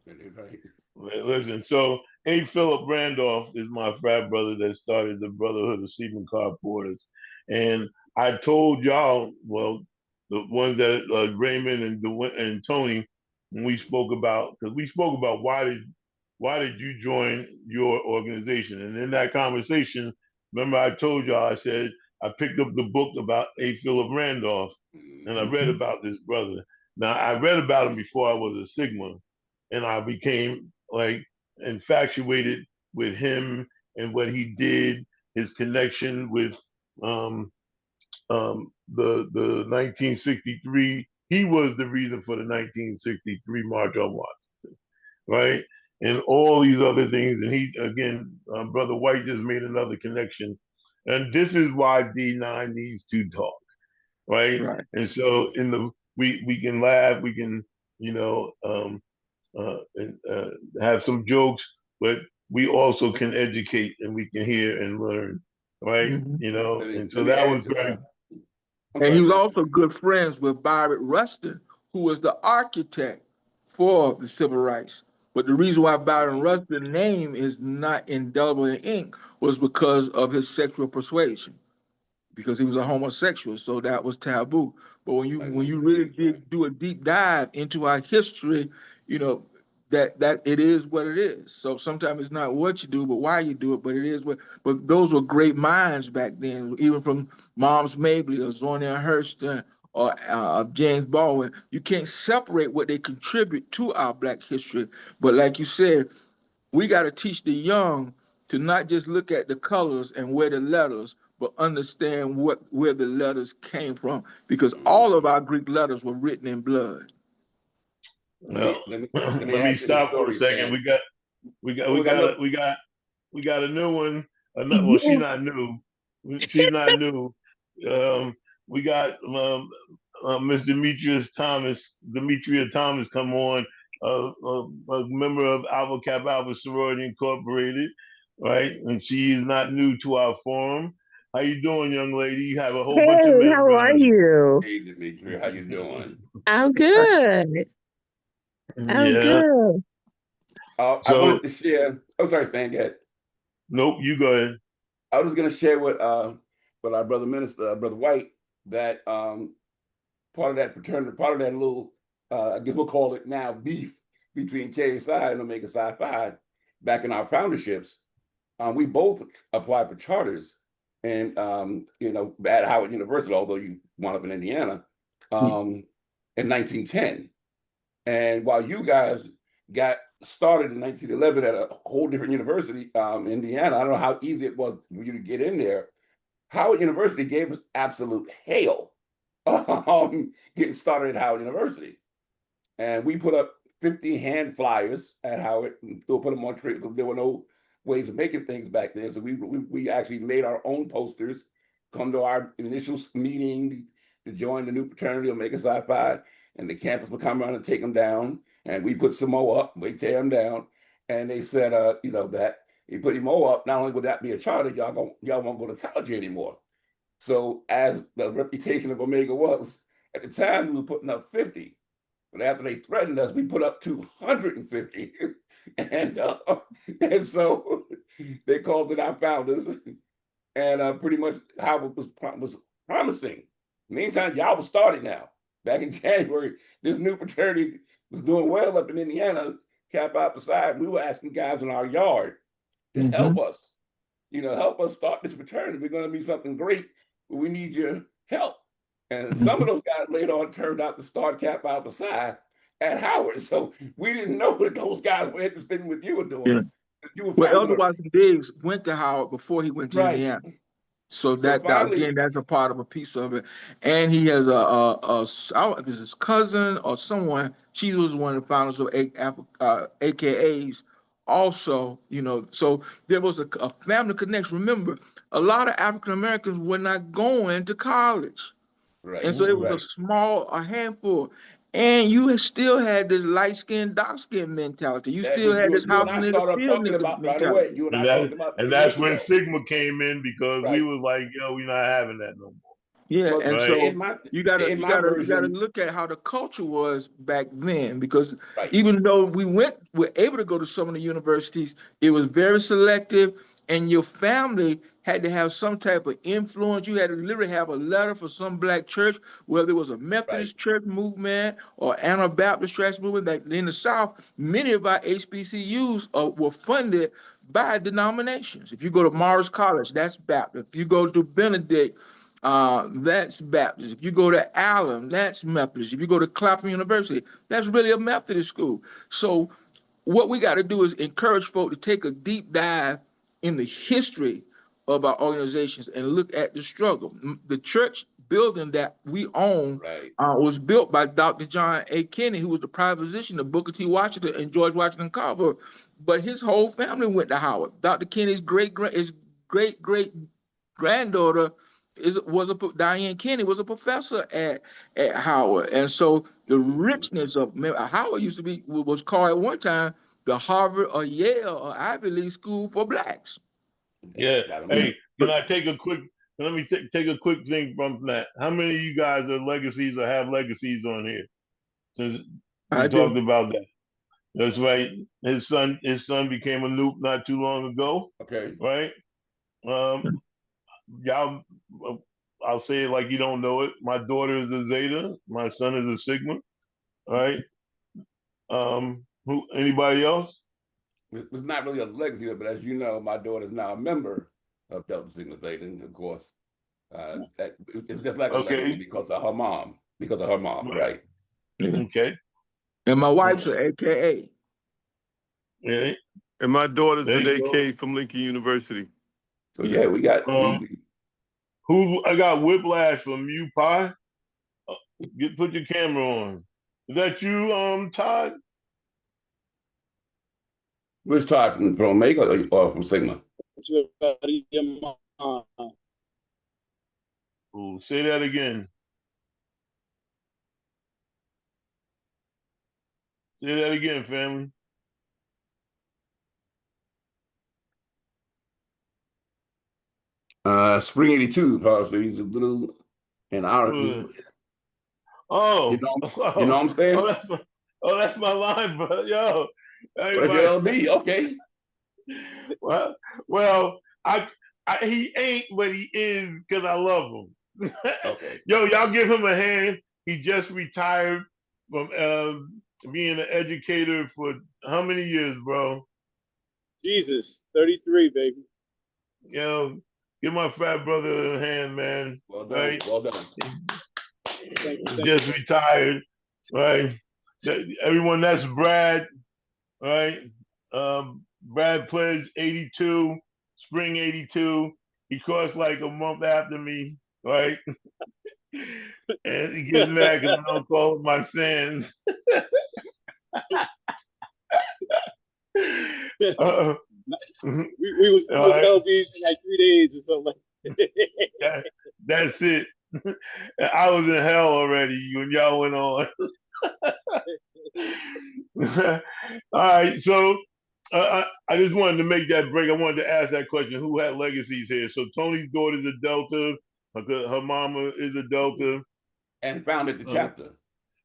Right. Listen, so A. Philip Randolph is my frat brother that started the Brotherhood of Sleeping Car Porters. And I told y'all, well, the ones that Raymond and Tony, when we spoke about, because we spoke about why did you join your organization? And in that conversation, remember I told y'all, I said I picked up the book about A. Philip Randolph, and I read about this brother. Now I read about him before I was a Sigma, and I became like infatuated with him and what he did, his connection with um, the 1963. He was the reason for the 1963 March on Washington, right? And all these other things. And he, again, Brother White just made another connection. And this is why D9 needs to talk, right? Right. And so we can laugh, we can, you know, and, have some jokes, but we also can educate and we can hear and learn, right? Mm-hmm. You know, Let me and let so me that was add to very. I'm And sorry, he was Sam. also good friends with Byron Rustin, who was the architect for the civil rights. But the reason why Byron Rustin's name is not indelible in ink was because of his sexual persuasion, because he was a homosexual, so that was taboo. But when Like you Mr. really Biggs, right? do a deep dive into our history, you know that it is what it is. So sometimes it's not what you do, but why you do it. But it is what. But those were great minds back then, even from Moms Mabley or Zora Hurston or James Baldwin. You can't separate what they contribute to our Black history. But like you said, we got to teach the young to not just look at the colors and wear the letters, but understand where the letters came from, because all of Mhm. our Greek letters were written in blood. Let me let me let me Let me add to his stop for a story, second. Stan. Oh, We we got got no. a new one. Well, she's Yes. not new. She's not new. Um, we got Miss Demetria Thomas, come on, a member of Alpha Kappa Alpha Sorority Incorporated, right? And she is not new to our forum. How you doing, young lady? You have a whole bunch of Hey, men how are around you? Hey, Dimitri, how you doing? I'm good. I'm Yeah. good. I So, wanted to share. I'm sorry, Stan. Go ahead. nope, you go ahead. I was going to share with our brother minister, brother White, that part of that fraternity, part of that little, I guess we'll call it now beef between KSI and Omega Psi Phi back in our founderships. We both applied for charters, and at Howard University, although you wound up in Indiana, in 1910. And while you guys got started in 1911 at a whole different university, Indiana, I don't know how easy it was for you to get in there. Howard University gave us absolute hell getting started at Howard University. And we put up 50 hand flyers at Howard and still put them on trade because there were no ways of making things back then. So we actually made our own posters, come to our initial meeting to join the new fraternity Omega Psi Phi, and the campus would come around and take them down. And we put some more up, we tear them down. And they said, that you put him more up, not only would that be a charter, y'all won't go to college anymore. So as the reputation of Omega was, at the time we were putting up 50. But after they threatened us, we put up 250. and and so they called it our founders, and pretty much Howard was promising. Meantime, y'all was starting now. Back in January, this new fraternity was doing well up in Indiana, Kappa Alpha Psi. We were asking guys in our yard to Mm-hmm. help us, help us start this fraternity. We're going to be something great, but we need your help. And some Mm-hmm. of those guys later on turned out to start Kappa Alpha Psi at Howard. So we didn't know that those guys were interested in what you were Yeah. doing. You were Well, founding Elder a Watson Diggs went to Howard before he went to right. Indiana. So So that finally, again, that's a part of a piece of it. And he has I don't know if it's his cousin or someone. She was one of the founders of AKAs. Also, so there was a family connection. Remember, a lot of African Americans were not going to college. right, And so it was Mhm. a right. small, a handful. And you still had this light-skinned, dark-skinned mentality. You Yeah, still had this you and house I nigga, started off field talking nigga about right away. mentality. You and I And talked that about and 3 that's years when ago. Sigma came in because we Right. was like, yo, we're not having that no more. Yeah, Well, and Right. so in my you gotta in you my gotta you gotta version, look at how the culture was back then, because right, even though we're able to go to some of the universities, it was very selective, and your family had to have some type of influence. You had to literally have a letter for some black church, whether it was a right, Methodist church movement or Anabaptist church movement. That in the South, many of our HBCUs were funded by denominations. If you go to Morris College, that's Baptist. If you go to Benedict, that's Baptist. If you go to Allen, that's Methodist. If you go to Clapham University, that's really a Methodist school. So what we got to do is encourage folks to take a deep dive in the history of our organizations and look at the struggle. The church building that we own right. was built by Dr. John A. Kennedy, who was the proposition of Booker T. Washington and George Washington Carver. But his whole family went to Howard. Dr. Kennedy's great granddaughter Diane Kennedy was a professor at Howard, and so the richness of Howard used to be was called at one time the Harvard or Yale or Ivy League school for blacks. Yeah. Got 'em. Hey, can I take a quick? Let me take a quick thing from that. How many of you guys are legacies or have legacies on here? Since we I talked do. about that. That's right. His son became a Nuke not too long ago. Okay. Right. Um, y'all, I'll say it like you don't know it. My daughter is a Zeta. My son is a Sigma. All right. Who? Anybody else? It's not really a legacy, but as you know, my daughter is now a member of Delta Sigma Theta, and of course, it's just like a legacy Okay. because of her mom. Because of her mom, Right. right? Okay. And my wife's an AKA. Yeah. And my daughter's There an you go. AK from Lincoln University. So yeah, we got Who? I got whiplash from you, Pie. Put your camera on. Is that you, Todd? which type from Omega or from Sigma? Oh, say that again. Say that again, family. Spring '82, possibly. He's a little anarchy. Oh, You know, you know oh, what I'm saying? that's my line, bro. Yo, What is your everybody. LB? Okay. Well, he ain't, but he is because I love him. Okay. Yo, y'all give him a hand. He just retired from being an educator for how many years, bro? Jesus, 33, baby. Yo, give my fat brother a hand, man. Well done. Right? Well done. Just retired, right? Everyone, that's Brad, right? Brad pledged 82, spring 82. He crossed like a month after me, right? And he gets mad because I don't call him my sins. we was LBs for like 3 days or something like that's it. I was in hell already when y'all went on. All right, so I just wanted to make that break. I wanted to ask that question: who had legacies here? So Tony's daughter's a Delta. Her mama is a Delta, And founded the chapter.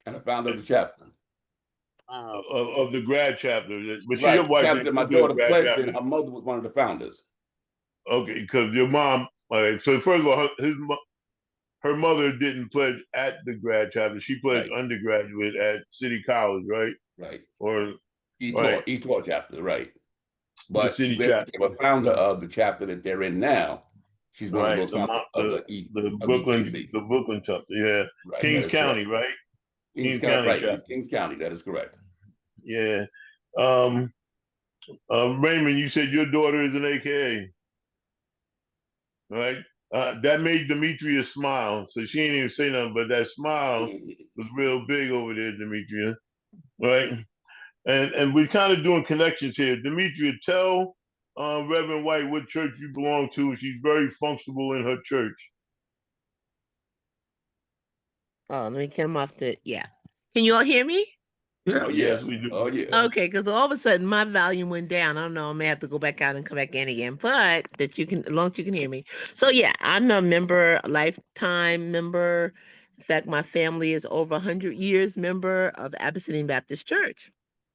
And the founder of the chapter. Of the grad chapter. But she Right. wife Chapter my daughter pledged in. Her mother was one of the founders. Okay, because your mom. All right. So first of all, her mother didn't pledge at the grad chapter. She pledged undergraduate at City College, right? Right. Or E12 chapter, right. But the city she chapter. became a founder of the chapter that they're in now. She's one of those founders of the Brooklyn, the Brooklyn chapter, yeah. Right, Kings County, correct. Right? Kings County, right. Chapter. Kings County, that is correct. Yeah. Raymond, you said your daughter is an AKA, right? That made Demetria smile. So she didn't even say nothing, but that smile was real big over there, Demetria, right? And we're kind of doing connections here. Demetria, tell Reverend White what church you belong to. She's very functional in her church. Oh, let me come off the, yeah. Can you all hear me? Yeah. Oh yeah. Yes, we do. Oh yeah. Okay, because all of a sudden my volume went down. I don't know. I may have to go back out and come back in again, but that you can, as long as you can hear me. So yeah, I'm a member, a lifetime member. In fact, my family is over 100 years member of Abyssinian Baptist Church,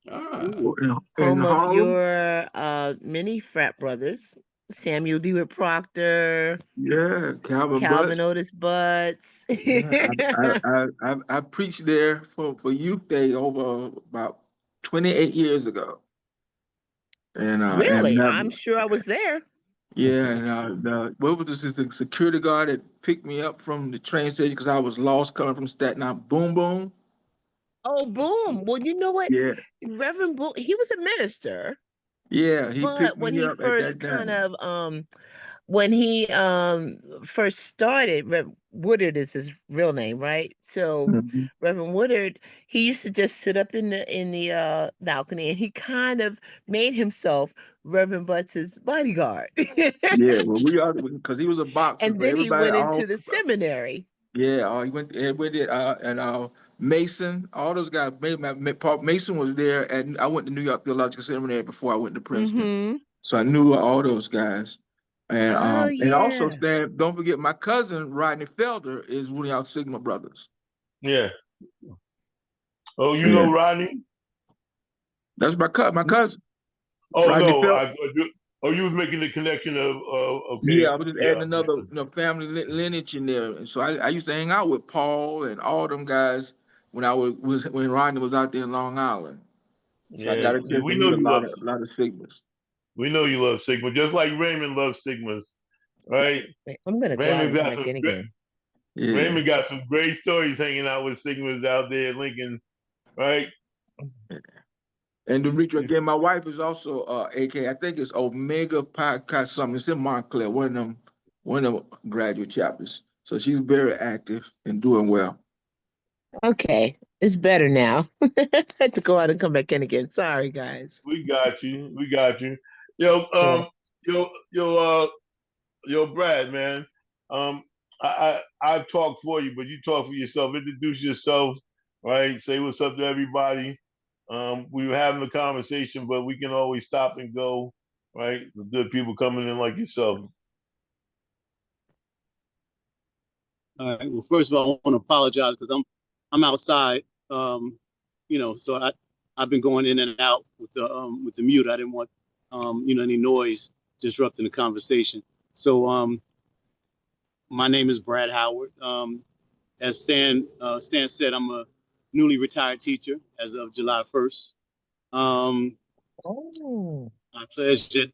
Ah. In home of Harlem? your many frat brothers, Samuel Dewitt Proctor, Yeah, Calvin Calvin Butts. Otis Butts. Yeah, I preached there for Youth Day over about 28 years ago. And Really? I'm sure I was there. yeah, and what was this, the security guard that picked me up from the train station because I was lost coming from Staten Island? Boom, boom. Oh, boom. Well, you know what? Yeah, Reverend Boom, he was a minister, yeah, he but picked when me he up at first that kind time. of when he first started, Woodard is his real name, right? So Mhm. Reverend Woodard, he used to just sit up in the balcony, and he kind of made himself Reverend Butts's bodyguard. Yeah, well, we are because he was a boxer, And but then he everybody went all into the seminary. yeah, he went there, and Mason, all those guys. Paul Mason was there, and I went to New York Theological Seminary before I went to Princeton, Mm-hmm. so I knew all those guys. Oh And also, yeah. Stan, don't forget my cousin Rodney Felder is one of y'all Sigma brothers. Yeah. Oh, you Yeah, know Rodney? that's my cousin Oh Rodney no, Felder. I you, oh you was making the connection of okay, Yeah, I was just yeah, adding another family lineage in there, and so I used to hang out with Paul and all them guys when when Rodney was out there in Long Island. So I yeah, got a yeah. chance to We know meet a you love lot of Sigmas. we know you love Sigma, just like Raymond loves Sigmas, right? Wait, I'm gonna go out Raymond and come got back some in again. Yeah. Raymond got some great stories hanging out with Sigmas out there in Lincoln, right? And Demetri, again, my wife is also AK. I think it's Omega Pi Chi something. It's in Montclair, one of them graduate chapters. So she's very active and doing well. Okay, it's better now. I had to go out and come back in again. Sorry, guys. We got you. We got you. Yo, Yeah. yo, yo, yo, Brad, man. Um, I talk for you, but you talk for yourself. Introduce yourself, right? Say what's up to everybody. We were having a conversation, but we can always stop and go, right? The good people coming in like yourself. All right. Well, first of all, I want to apologize because I'm outside. So I've been going in and out with the mute. I didn't want any noise disrupting the conversation. So my name is Brad Howard. As Stan said, I'm a newly retired teacher as of July 1st. Oh. I pledged it.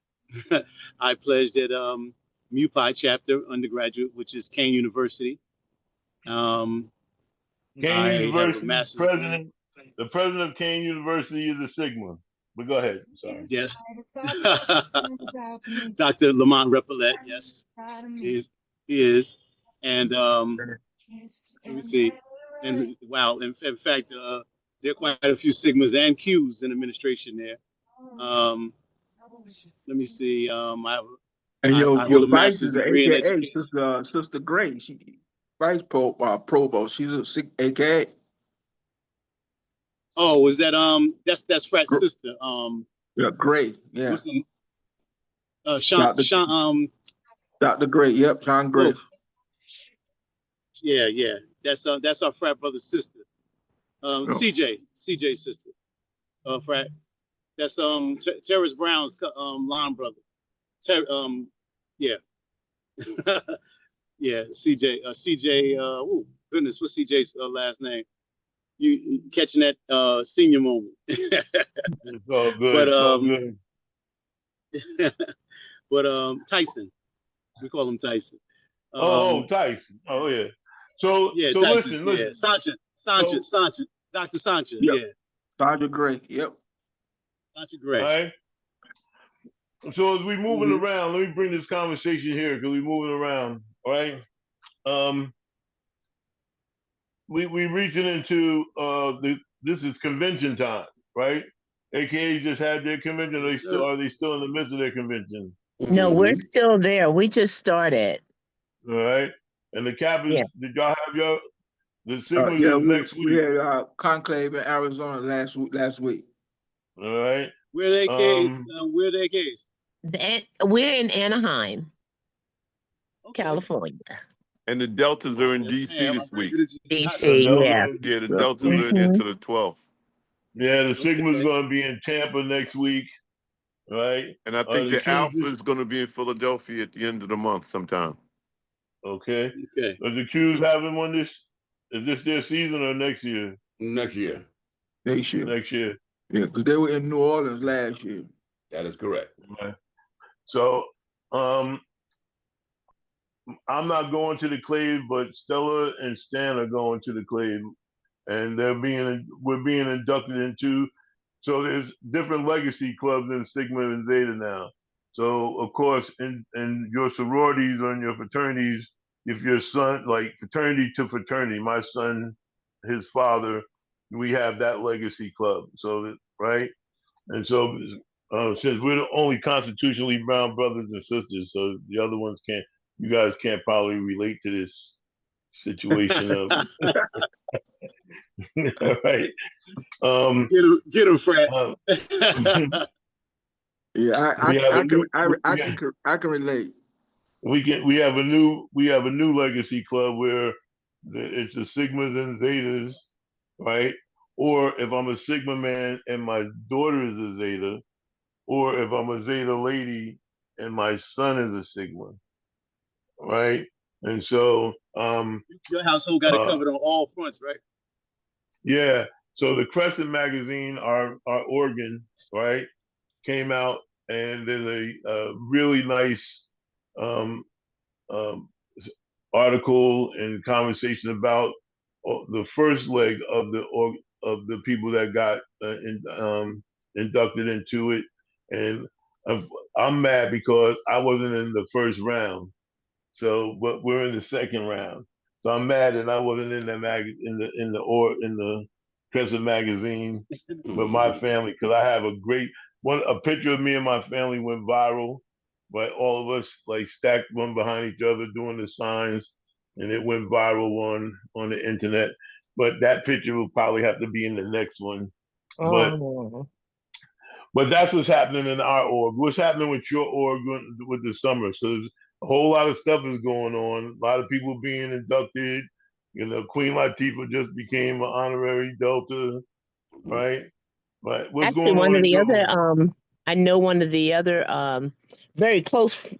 I pledged at MUPI chapter undergraduate, which is Kane University. Kane I have a University's master's degree. president, the president of Kane University is a Sigma. But go ahead. Sorry. Yes. Dr. Lamont Repollet, yes, he is. And let me see. And wow, in fact, there are quite a few Sigmas and Qs in administration there. Let me see. And I hold your a vice master's is an degree in AKA education. Sister Gray. She provost. She's a AKA. Oh, was that that's Frat's Gr- sister. Yeah, Gray. Yeah, What's the Sean Doctor Dr. Gray. Yep, John Gray. oh yeah. That's our frat brother's sister. Oh. CJ's sister. Frat. That's Terrence Brown's line brother. Yeah. Yeah, CJ, oh goodness, what's CJ's last name? You catching that senior moment. It's all good. But It's all good. Tyson, we call him Tyson. Oh, Tyson. Oh, yeah. So, Yeah, so Tyson. listen, Yeah, listen. Sancha, So, Dr. Sancha. Yep. Yeah, Sandra Gray. Yep. Sancha all Gray. right. So as we moving Mm-hmm. around, let me bring this conversation here because we moving around. All right. We reaching into this is convention time, right? AKA just had their convention. Are they still in the midst of their convention? No, we're Mm-hmm. still there. We just started. All right. And the Kappas, Yeah. did y'all have The Sigmas Yeah, is we next we week. had conclave in Arizona last week. All right. Where they case? Where they case? We're in Anaheim, Okay. California. And the Deltas are in Yes, DC ma'am. I this very week. good at you. The DC, yeah. Delta, Yeah, the Yeah. Deltas are Hmm. into the 12th. yeah, the Sigma's Okay. going to be in Tampa next week, right? And I think The the Q's Alpha is going to be in Philadelphia at the end of the month sometime. okay. Okay. Are the Q's having one this? Is this their season or next year? Next year. Next year. Next year. Yeah, because they were in New Orleans last year. That is correct. Right. So, I'm not going to the Clave, but Stella and Stan are going to the Clave, and we're being inducted into. So there's different legacy clubs in Sigma and Zeta now. So of course, in your sororities or in your fraternities, if your son, like fraternity to fraternity, my son, his father, we have that legacy club. So that, right, and so since we're the only constitutionally bound brothers and sisters, so the other ones can't. You guys can't probably relate to this situation of all right. Get him, Fred. Uh, Yeah, we have a new I can relate. we have a new legacy club where it's the Sigmas and Zetas, right? Or if I'm a Sigma man and my daughter is a Zeta, or if I'm a Zeta lady and my son is a Sigma, right? And so Your household got it uh, covered on all fronts, right? yeah. So the Crescent magazine, our organ, right, came out, and there's a really nice um, um, article and conversation about the first leg of the people that got inducted into it, and I'm mad because I wasn't in the first round. So, but we're in the second round. So I'm mad that I wasn't in that in the Crescent magazine with my Mhm. family, because I have a picture of me and my family went viral, but all of us like stacked one behind each other doing the signs, and it went viral on the internet. But that picture will probably have to be in the next one. But Oh. but that's what's happening in our org. What's happening with your org with the summer? So there's a whole lot of stuff is going on. A lot of people being inducted. You know, Queen Latifah just became an honorary Delta, Mhm. right? Right. What's Actually, going one on of in the your other, org? I know one of the other very close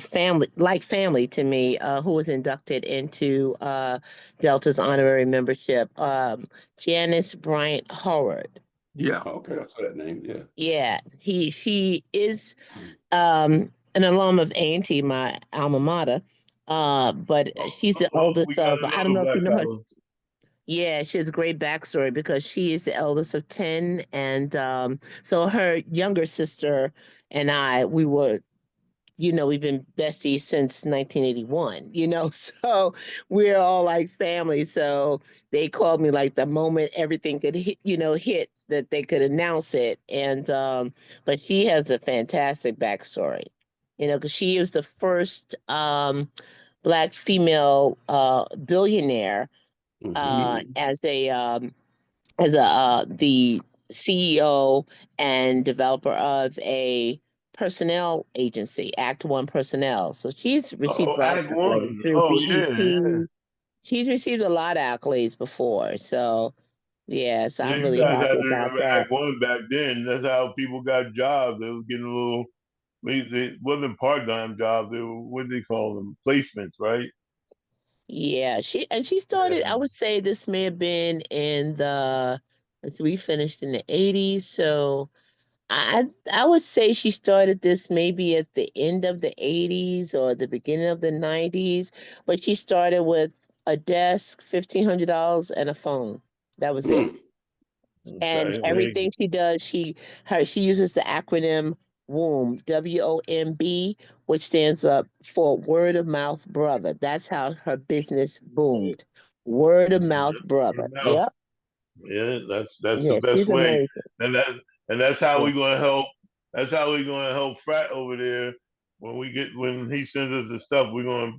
family, like family to me, who was inducted into Delta's honorary membership, Janice Bryant Howard. Yeah. Okay, I saw that name. Yeah. Yeah, she is an alum of A&T, my alma mater. But she's the Oh, we oldest got of, I don't another know if you black know her. collar. Yeah, she has a great backstory because she is the eldest of 10. And so her younger sister and I, we were, we've been besties since 1981, so we're all like family. So they called me like the moment everything could hit that they could announce it. And, but she has a fantastic backstory, because she was the first Black female billionaire Mhm. as the CEO and developer of a personnel agency, Act One Personnel. So she's received Oh, a lot of Act accolades One. through Oh yeah. BET. She's received a lot of accolades before. So yes, Yeah, I'm you really guys have happy to about remember that. Act One back then. That's how people got jobs. They was getting a little. They wasn't part-time jobs. They were, what do they call them? Placements, right? Yeah, she started, Yeah. I would say this may have been in the, we finished in the 80s. So I would say she started this maybe at the end of the 80s or the beginning of the 90s, but she started with a desk, $1,500 and a phone. That was it. Mm. And Okay. everything she does, she uses the acronym WOMB, WOMB, which stands up for Word of Mouth Brother. That's how her business boomed. Word of Mouth Brother. Now, Yep. yeah, that's the Yeah, best she's way, amazing. and that's how Yeah. we're gonna help. That's how we're gonna help Frat over there when he sends us the stuff. We're gonna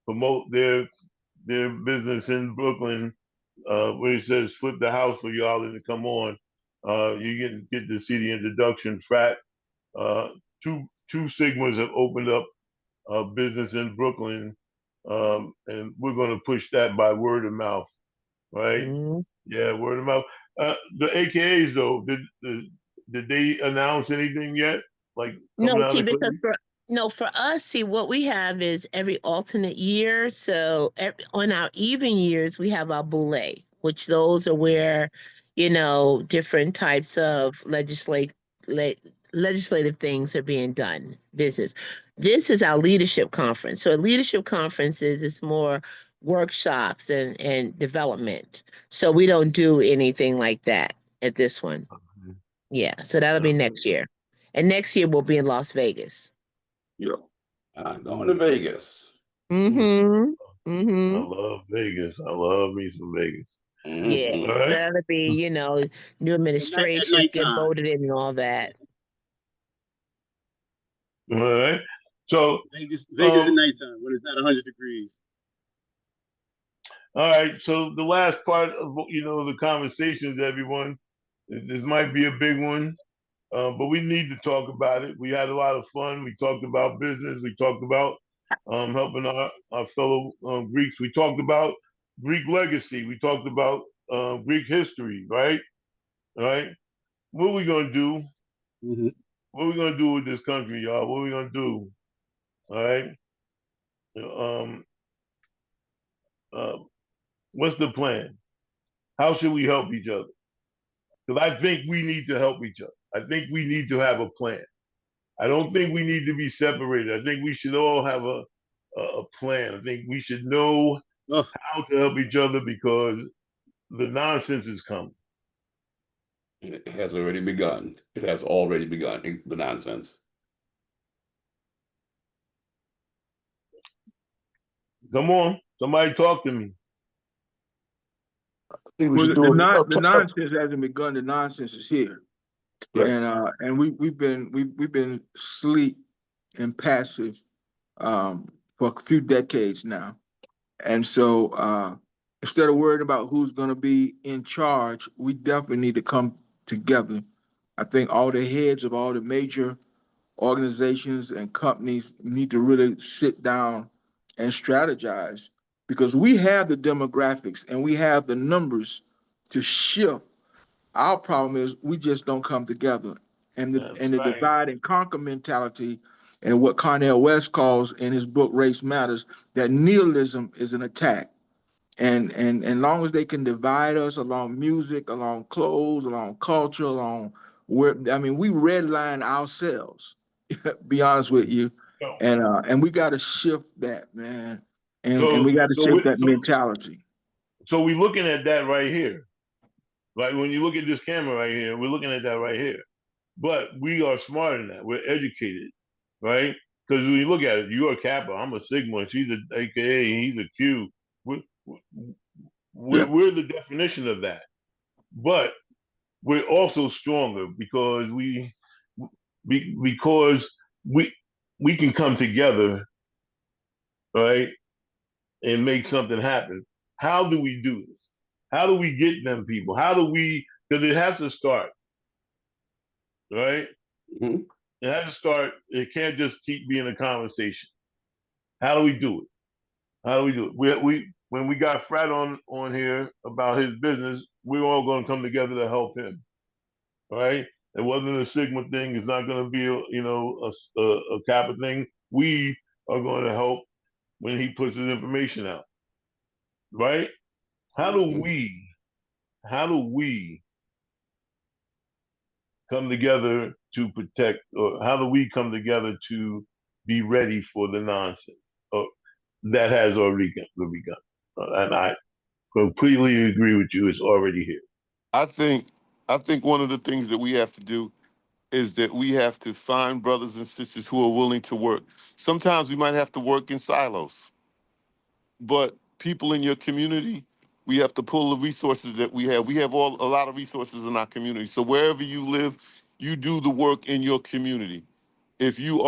promote their business in Brooklyn where it says flip the house for y'all to come on. You get to see the introduction. Frat, uh, two Sigmas have opened up a business in Brooklyn, and we're going to push that by word of mouth, right? Mhm. Yeah, word of mouth. The AKAs though, did they announce anything yet? Like No, coming out see, of because Cleveland? for us, see, what we have is every alternate year. So on our even years, we have our boule, which those are where, different types of legislative things are being done, business. This is our leadership conference. So at leadership conferences, it's more workshops and development. So we don't do anything like that at this one. Yeah, so that'll be next year. And next year we'll be in Las Vegas. Yeah. I'm going to Vegas. Mm-hmm. I Mm-hmm. love Vegas. I love me some Vegas. Yeah. Mm-hmm. All So right. that'll be, new At administrations get nighttime. voted in and all that. All right. So, Vegas at nighttime when it's not 100 degrees. all right. So the last part of the conversations, everyone. This might be a big one, but we need to talk about it. We had a lot of fun. We talked about business. We talked about helping our fellow Greeks. We talked about Greek legacy. We talked about Greek history, right? All right. What are we gonna do? Mm-hmm. What are we gonna do with this country, y'all? What are we gonna do? All right. Um, uh, what's the plan? How should we help each other? Because I think we need to help each other. I think we need to have a plan. I don't think we need to be separated. I think we should all have a plan. I think we should know Oh, how to help each other because the nonsense is coming. It has already begun. It has already begun, the nonsense. Come on, somebody talk to me. I think we Well, should do it. the nonsense hasn't begun. The nonsense is here, Yeah. and we've been asleep and passive for a few decades now, and so instead of worrying about who's going to be in charge, we definitely need to come together. I think all the heads of all the major organizations and companies need to really sit down and strategize because we have the demographics and we have the numbers to shift. Our problem is we just don't come together. That's The right. divide and conquer mentality and what Cornel West calls in his book Race Matters, that nihilism is an attack. And long as they can divide us along music, along clothes, along culture, along where we redline ourselves. Be honest with you, So, and we got to shift that, man, and so, we got to so, shift we, that so, mentality. so we looking at that right here. Like when you look at this camera right here, we're looking at that right here. But we are smarter than that. We're educated, right? Because when you look at it, you're a Kappa, I'm a Sigma, she's a AKA, he's a Q. We're, Yeah. we're the definition of that. But we're also stronger because because we can come together, right, and make something happen. How do we do this? How do we get them people? How do we? Because it has to start, right? Mm-hmm. It has to start. It can't just keep being a conversation. How do we do it? How do we do it? We when we got Frat on here about his business, we're all going to come together to help him, right? It wasn't a Sigma thing. It's not going to be a Kappa thing. We are going to help when he puts his information out, right? How do Mm-hmm. we? How do we come together to protect, or how do we come together to be ready for the nonsense that has already begun? And I completely agree with you. It's already here. I think I think one of the things that we have to do is that we have to find brothers and sisters who are willing to work. Sometimes we might have to work in silos, but people in your community, we have to pull the resources that we have. We have a lot of resources in our community. So wherever you live, you do the work in your community. if you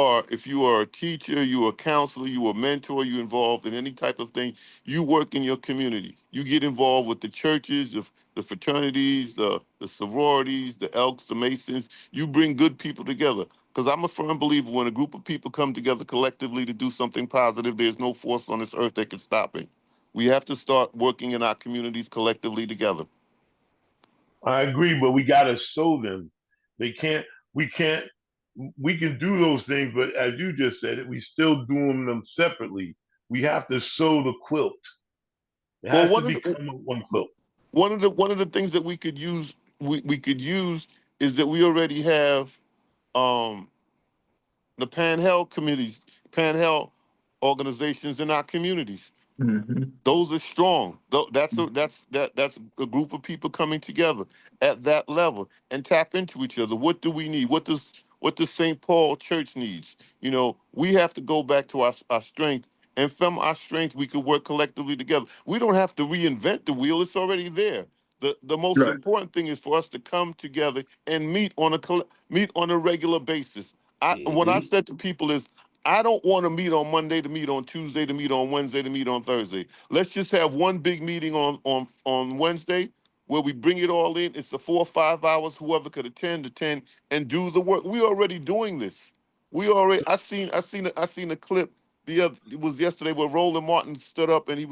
are a teacher, you are a counselor, you are a mentor, you involved in any type of thing, you work in your community. You get involved with the churches, the fraternities, the sororities, the Elks, the Masons. You bring good people together. Because I'm a firm believer when a group of people come together collectively to do something positive, there's no force on this earth that can stop it. We have to start working in our communities collectively together. I agree, but we gotta sow them. They can't. We can't. We can do those things, but as you just said, we still doing them separately. We have to sew the quilt. It Well, has to become one quilt. one of the things that we could use is that we already have um, the panhandle committees, panhandle organizations in our communities. Mm-hmm. Those are strong. That's a group of people coming together at that level and tap into each other. What do we need? What does St. Paul Church needs? You know, we have to go back to our strength, and from our strength, we can work collectively together. We don't have to reinvent the wheel; it's already there. The most Right. important thing is for us to come together and meet on a regular basis. What Hmm. I've said to people is, I don't want to meet on Monday, to meet on Tuesday, to meet on Wednesday, to meet on Thursday. Let's just have one big meeting on Wednesday where we bring it all in. It's the 4 or 5 hours, whoever could attend and do the work. We're already doing this. We already I seen a clip it was yesterday where Roland Martin stood up and he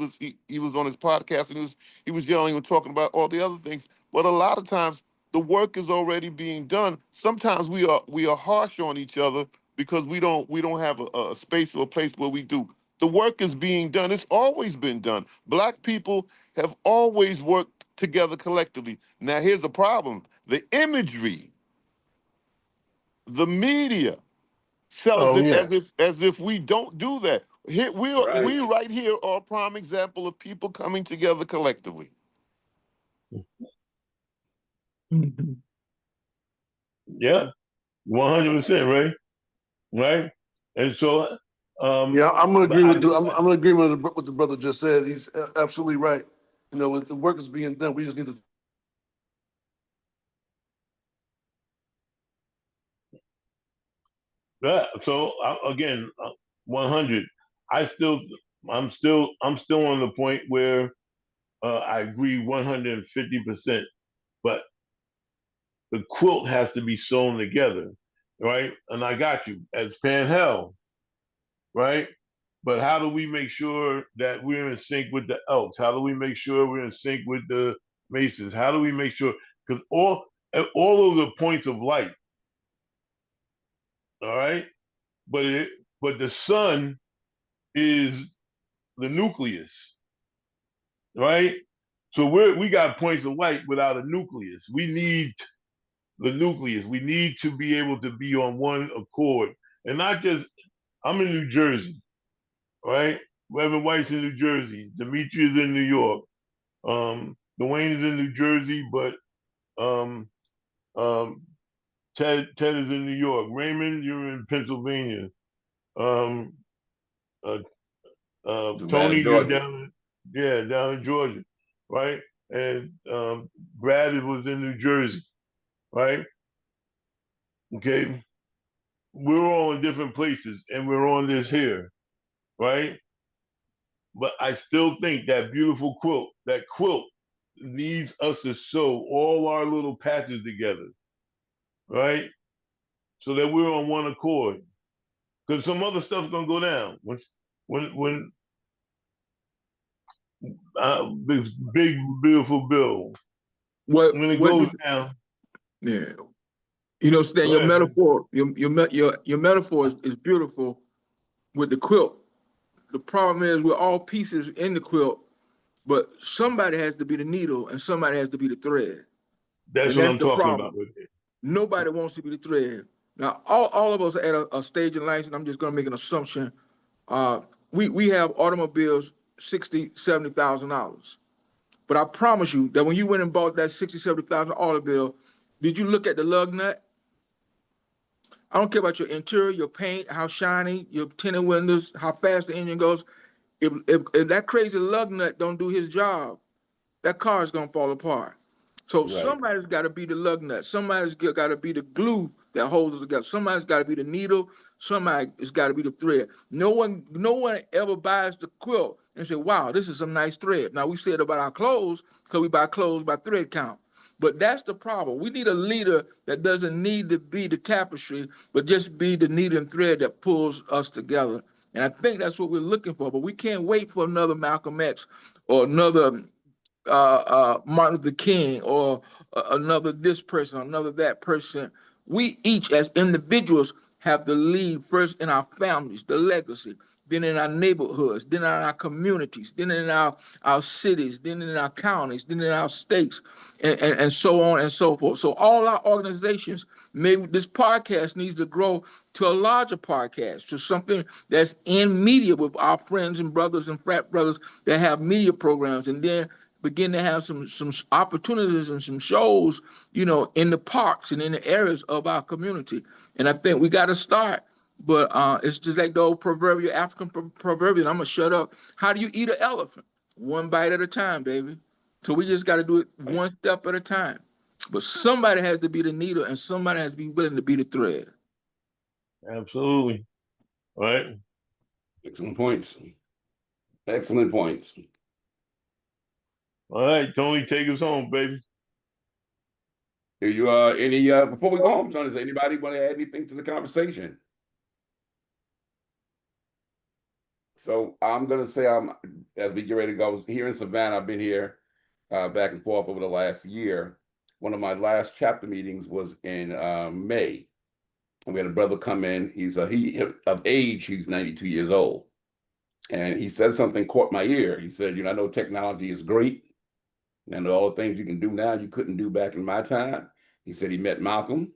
was on his podcast and he was yelling and talking about all the other things. But a lot of times the work is already being done. Sometimes we are harsh on each other because we don't have a space or a place where we do. The work is being done. It's always been done. Black people have always worked together collectively. Now here's the problem: the imagery, the media sells Oh it yeah. as if we don't do that. Here Right. we right here are a prime example of people coming together collectively. Mm-hmm. Yeah. 100%, right? Right. And so, Yeah, I'm gonna but agree with I'm gonna agree with what the brother just said. He's absolutely right. You know, with the work is being done, we just need to. yeah. So again, 100. I still, I'm still on the point where I agree 150%. But the quilt has to be sewn together, right? And I got you as Panhell, right? But how do we make sure that we're in sync with the Elks? How do we make sure we're in sync with the Masons? How do we make sure? Because all those are points of light, all right. But the sun is the nucleus, right? So we got points of light without a nucleus. We need the nucleus. We need to be able to be on one accord, and not just. I'm in New Jersey, right? Reverend White's in New Jersey. Demetri is in New York. Dwayne is in New Jersey, but um, um, Ted is in New York. Raymond, you're in Pennsylvania. Um, uh, Savannah, Tony, you're Georgia. down in Georgia, right? And Brad was in New Jersey, right? Okay, we're all in different places, and we're on this here, right? But I still think that quilt needs us to sew all our little patches together, right? So that we're on one accord. Because some other stuff's gonna go down when this big beautiful bill when it What goes you down. yeah. You know, Stan, Go your ahead, man. metaphor, your metaphor is beautiful with the quilt. The problem is we're all pieces in the quilt, but somebody has to be the needle and somebody has to be the thread. That's And what that's I'm the talking about problem. with it. Nobody wants to be the thread. Now, all of us are at a stage in life, and I'm just gonna make an assumption. Uh, we have automobiles 60, $70,000. But I promise you that when you went and bought that 60, 70,000 automobile, did you look at the lug nut? I don't care about your interior, your paint, how shiny, your tinted windows, how fast the engine goes. If that crazy lug nut don't do his job, that car is gonna fall apart. So Right. somebody's got to be the lug nut. Somebody's got to be the glue that holds us together. Somebody's got to be the needle. Somebody's got to be the thread. No one ever buys the quilt and say, "Wow, this is some nice thread." Now we said about our clothes because we buy clothes by thread count. But that's the problem. We need a leader that doesn't need to be the tapestry, but just be the needle and thread that pulls us together. And I think that's what we're looking for. But we can't wait for another Malcolm X or another Martin Luther King or another this person, another that person. We each, as individuals, have to lead first in our families, the legacy, then in our neighborhoods, then in our communities, then in our cities, then in our counties, then in our states, and so on and so forth. So all our organizations, maybe this podcast needs to grow to a larger podcast, to something that's in media with our friends and brothers and frat brothers that have media programs, and then begin to have some opportunities and some shows, in the parks and in the areas of our community. And I think we got to start. But it's just like the old proverbial African proverbial. I'm gonna shut up. How do you eat an elephant? One bite at a time, baby. So we just got to do it one step at a time. But somebody has to be the needle, and somebody has to be willing to be the thread. Absolutely. All right. Excellent points. Excellent points. All right, Tony, take us home, baby. Do you any before we go home, Tony, does anybody want to add anything to the conversation? So I'm gonna say as we get ready to go here in Savannah, I've been here back and forth over the last year. One of my last chapter meetings was in May. And we had a brother come in. He's he of age, he's 92 years old. And he said something caught my ear. He said, I know technology is great. And all the things you can do now, you couldn't do back in my time. He said he met Malcolm,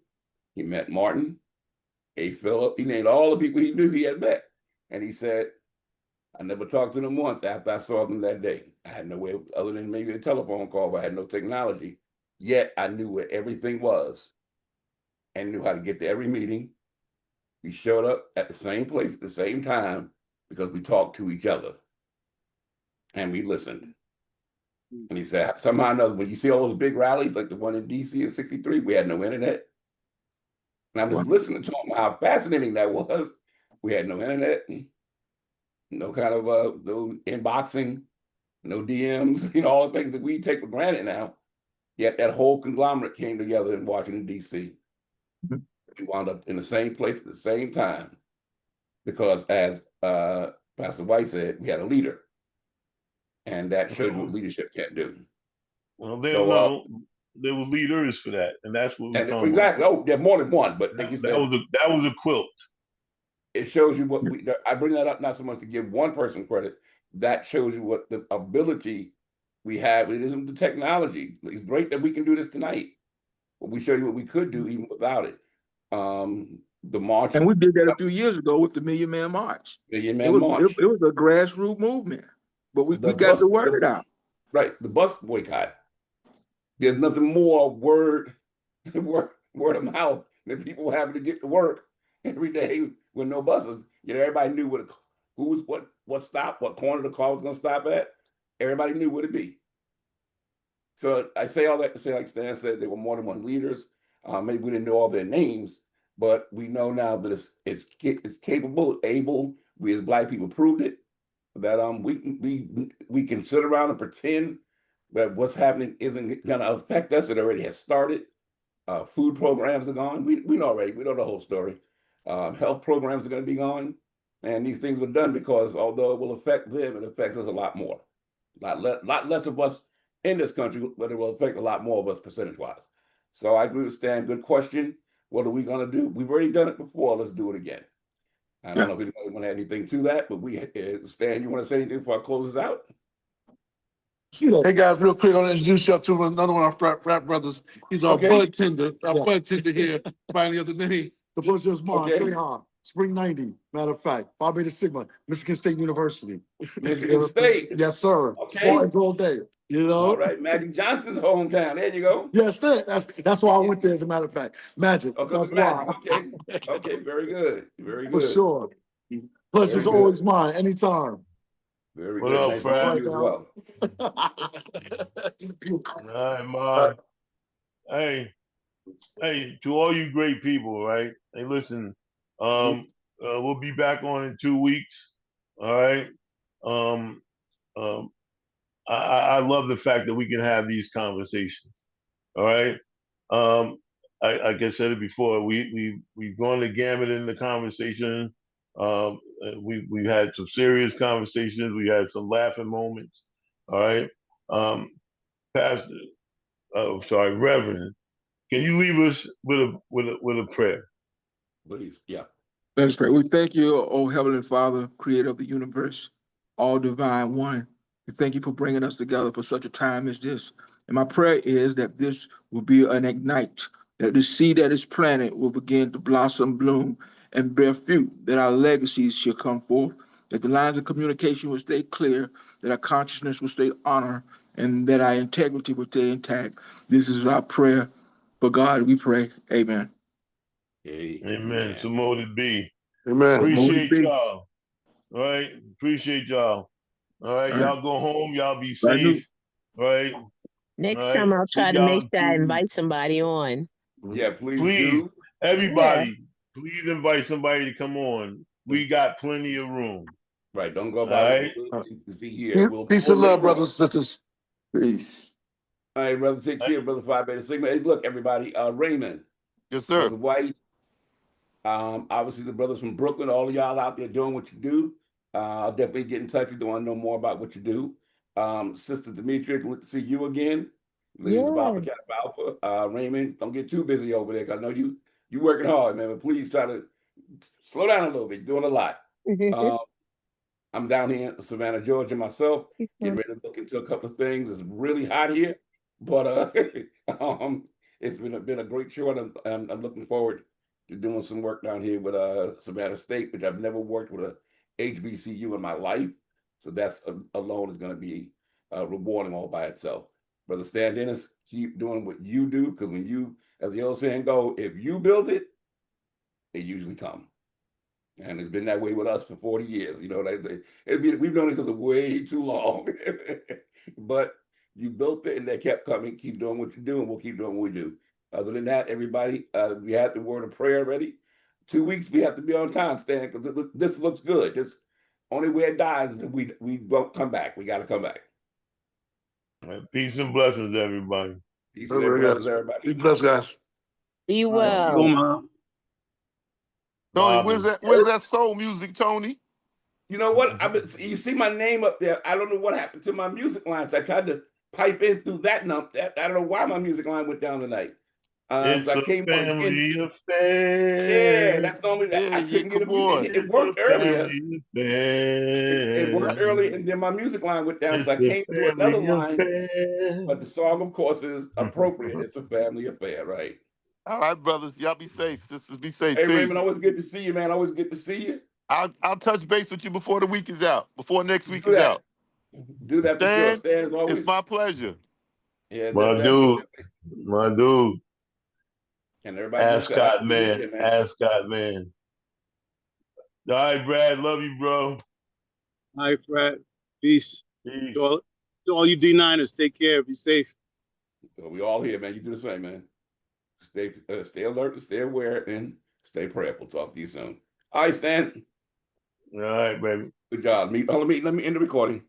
he met Martin, A. Phillip. He named all the people he knew he had met. And he said, I never talked to them once after I saw them that day. I had no way other than maybe a telephone call, but I had no technology. Yet I knew where everything was and knew how to get to every meeting. We showed up at the same place at the same time because we talked to each other and we listened. And he said, somehow or another, when you see all those big rallies like the one in DC in 63, we had no internet. And I'm just listening to him, how fascinating that was. We had no internet, no kind of no inboxing, no DMs, all the things that we take for granted now. Yet that whole conglomerate came together in Washington, D.C. We wound up in the same place at the same time because, as Pastor White said, we had a leader. And that showed you what leadership can't do. Well, there were leaders for that, and that's what we're talking exactly. about. Oh, there's more than one, but like you said, that was a quilt. It shows you what I bring that up not so much to give one person credit. That shows you what the ability we have. It isn't the technology. It's great that we can do this tonight, but we show you what we could do even without it. The march, and we did that a few years ago with the Million Man March. Million Man March. It was a grassroots movement, but we got the word out. Right, the bus boycott. There's nothing more word of mouth than people having to get to work every day with no buses. Everybody knew what stop, what corner the car was going to stop at. Everybody knew what it'd be. So I say all that to say, like Stan said, there were more than one leaders. Maybe we didn't know all their names, but we know now that it's capable, able. We as Black people proved it. That we can sit around and pretend that what's happening isn't going to affect us. It already has started. Food programs are gone. We know already. We know the whole story. Health programs are going to be gone. And these things were done because although it will affect them, it affects us a lot more. A lot less of us in this country, but it will affect a lot more of us percentage-wise. So I agree with Stan. Good question. What are we going to do? We've already done it before. Let's do it again. I don't know if anybody want to add anything to that, but Stan, you want to say anything before I close this out? Hey guys, real quick, I want to introduce you to another one of our frat brothers. He's our bud tender, bud tender here. Finally, other name. The pleasure is mine. Spring 90, matter of fact, Phi Beta Sigma, Michigan State University. Michigan State. Yes, sir. Spartans all day. All right, Magic Johnson's hometown. There you go. Yes, sir. That's why I went there, as a matter of fact. Magic. That's Magic. Okay, very good. Very good. For sure. Pleasure's always mine, anytime. Very what good. Up, nice Fred? You as well. All right, man. hey, hey, to all you great people, right? Hey, listen, we'll be back on in 2 weeks. All right. Um, um, I love the fact that we can have these conversations. All right. Um, like I said it before, we've gone the gamut in the conversation. We had some serious conversations. We had some laughing moments. All right. Pastor, sorry, Reverend, can you leave us with a prayer? Please, yeah. Let us pray. We thank you, O Heavenly Father, creator of the universe, all divine one. We thank you for bringing us together for such a time as this. And my prayer is that this will be an ignite, that the seed that is planted will begin to blossom, bloom, and bear fruit, that our legacies shall come forth, that the lines of communication will stay clear, that our consciousness will stay honored, and that our integrity will stay intact. This is our prayer. For God, we pray. Amen. Amen. So mote it be. Amen. Appreciate y'all. All right. Appreciate y'all. All right. Y'all go home. Y'all be safe. All right. All Next right. time I'll See try to make y'all in sure I 2 weeks. invite somebody on. Yeah, please Please, do. Yeah. everybody, please invite somebody to come on. We got plenty of room. Right. Don't go All by what right. you see here. We'll Peace and make love, room. brothers and sisters. Peace. All right, brother, take care, brother Phi Beta Sigma. Hey, look, everybody, Raymond, Yes, sir. brother White, obviously the brothers from Brooklyn, all of y'all out there doing what you do. I'll definitely get in touch with you. I want to know more about what you do. Sister Demetria, good to see you again. Ladies of Alpha, Yeah. Kappa Alpha. Raymond, don't get too busy over there, 'cause I know you working hard, man. But please try to slow down a little bit. You're doing a lot. I'm down here in Savannah, Georgia myself, getting ready to look into a couple of things. It's really hot here, but it's been a great show, and I'm looking forward to doing some work down here with Savannah State, which I've never worked with a HBCU in my life. So that's alone is going to be rewarding all by itself. Brother Stan Dennis, keep doing what you do, because when you, as the old saying go, if you build it, they usually come. And it's been that way with us for 40 years. You know, we've known each other way too long. But you built it and they kept coming. Keep doing what you do, and we'll keep doing what we do. Other than that, everybody, we had the word of prayer ready. 2 weeks, we have to be on time, Stan, because this looks good. This only way it dies is if we don't come back. We got to come back. All right. Peace and blessings, everybody. Peace All and right, blessings, guys. everybody. Be blessed, guys. Be All right. well. Shalom. Tony, Robin. where's that soul music, Tony? You know what? You see my name up there. I don't know what happened to my music lines. I tried to pipe in through that I don't know why my music line went down tonight. So It's I a came on again. family Yeah, affair. that's normally Yeah, I yeah, couldn't get come a music. on. It It's a worked earlier. family It affair. worked earlier, and then my music line went down. So It's I a came to another family line. affair. But the song, of course, is appropriate. It's a family affair, right? All right, brothers. Y'all be safe. Sisters, be safe. Hey, Raymond, Peace. always good to see you, man. Always good to see you. I'll touch base with you before the week is out, before next week Do is that. out. Do that for sure. Stan, Stan, as it's always. my pleasure. Yeah, My definitely, dude. definitely. My dude. And everybody listen. Have a Ascot good man. weekend, man. Ascot man. All right, Brad. Love you, bro. All right, Fred. Peace. Peace. To all you D9ers, take care. Be safe. So we all here, man. You do the same, man. Stay alert, stay aware, and stay prayerful. Talk to you soon. All right, Stan. All right, baby. Good job. Let me end the recording.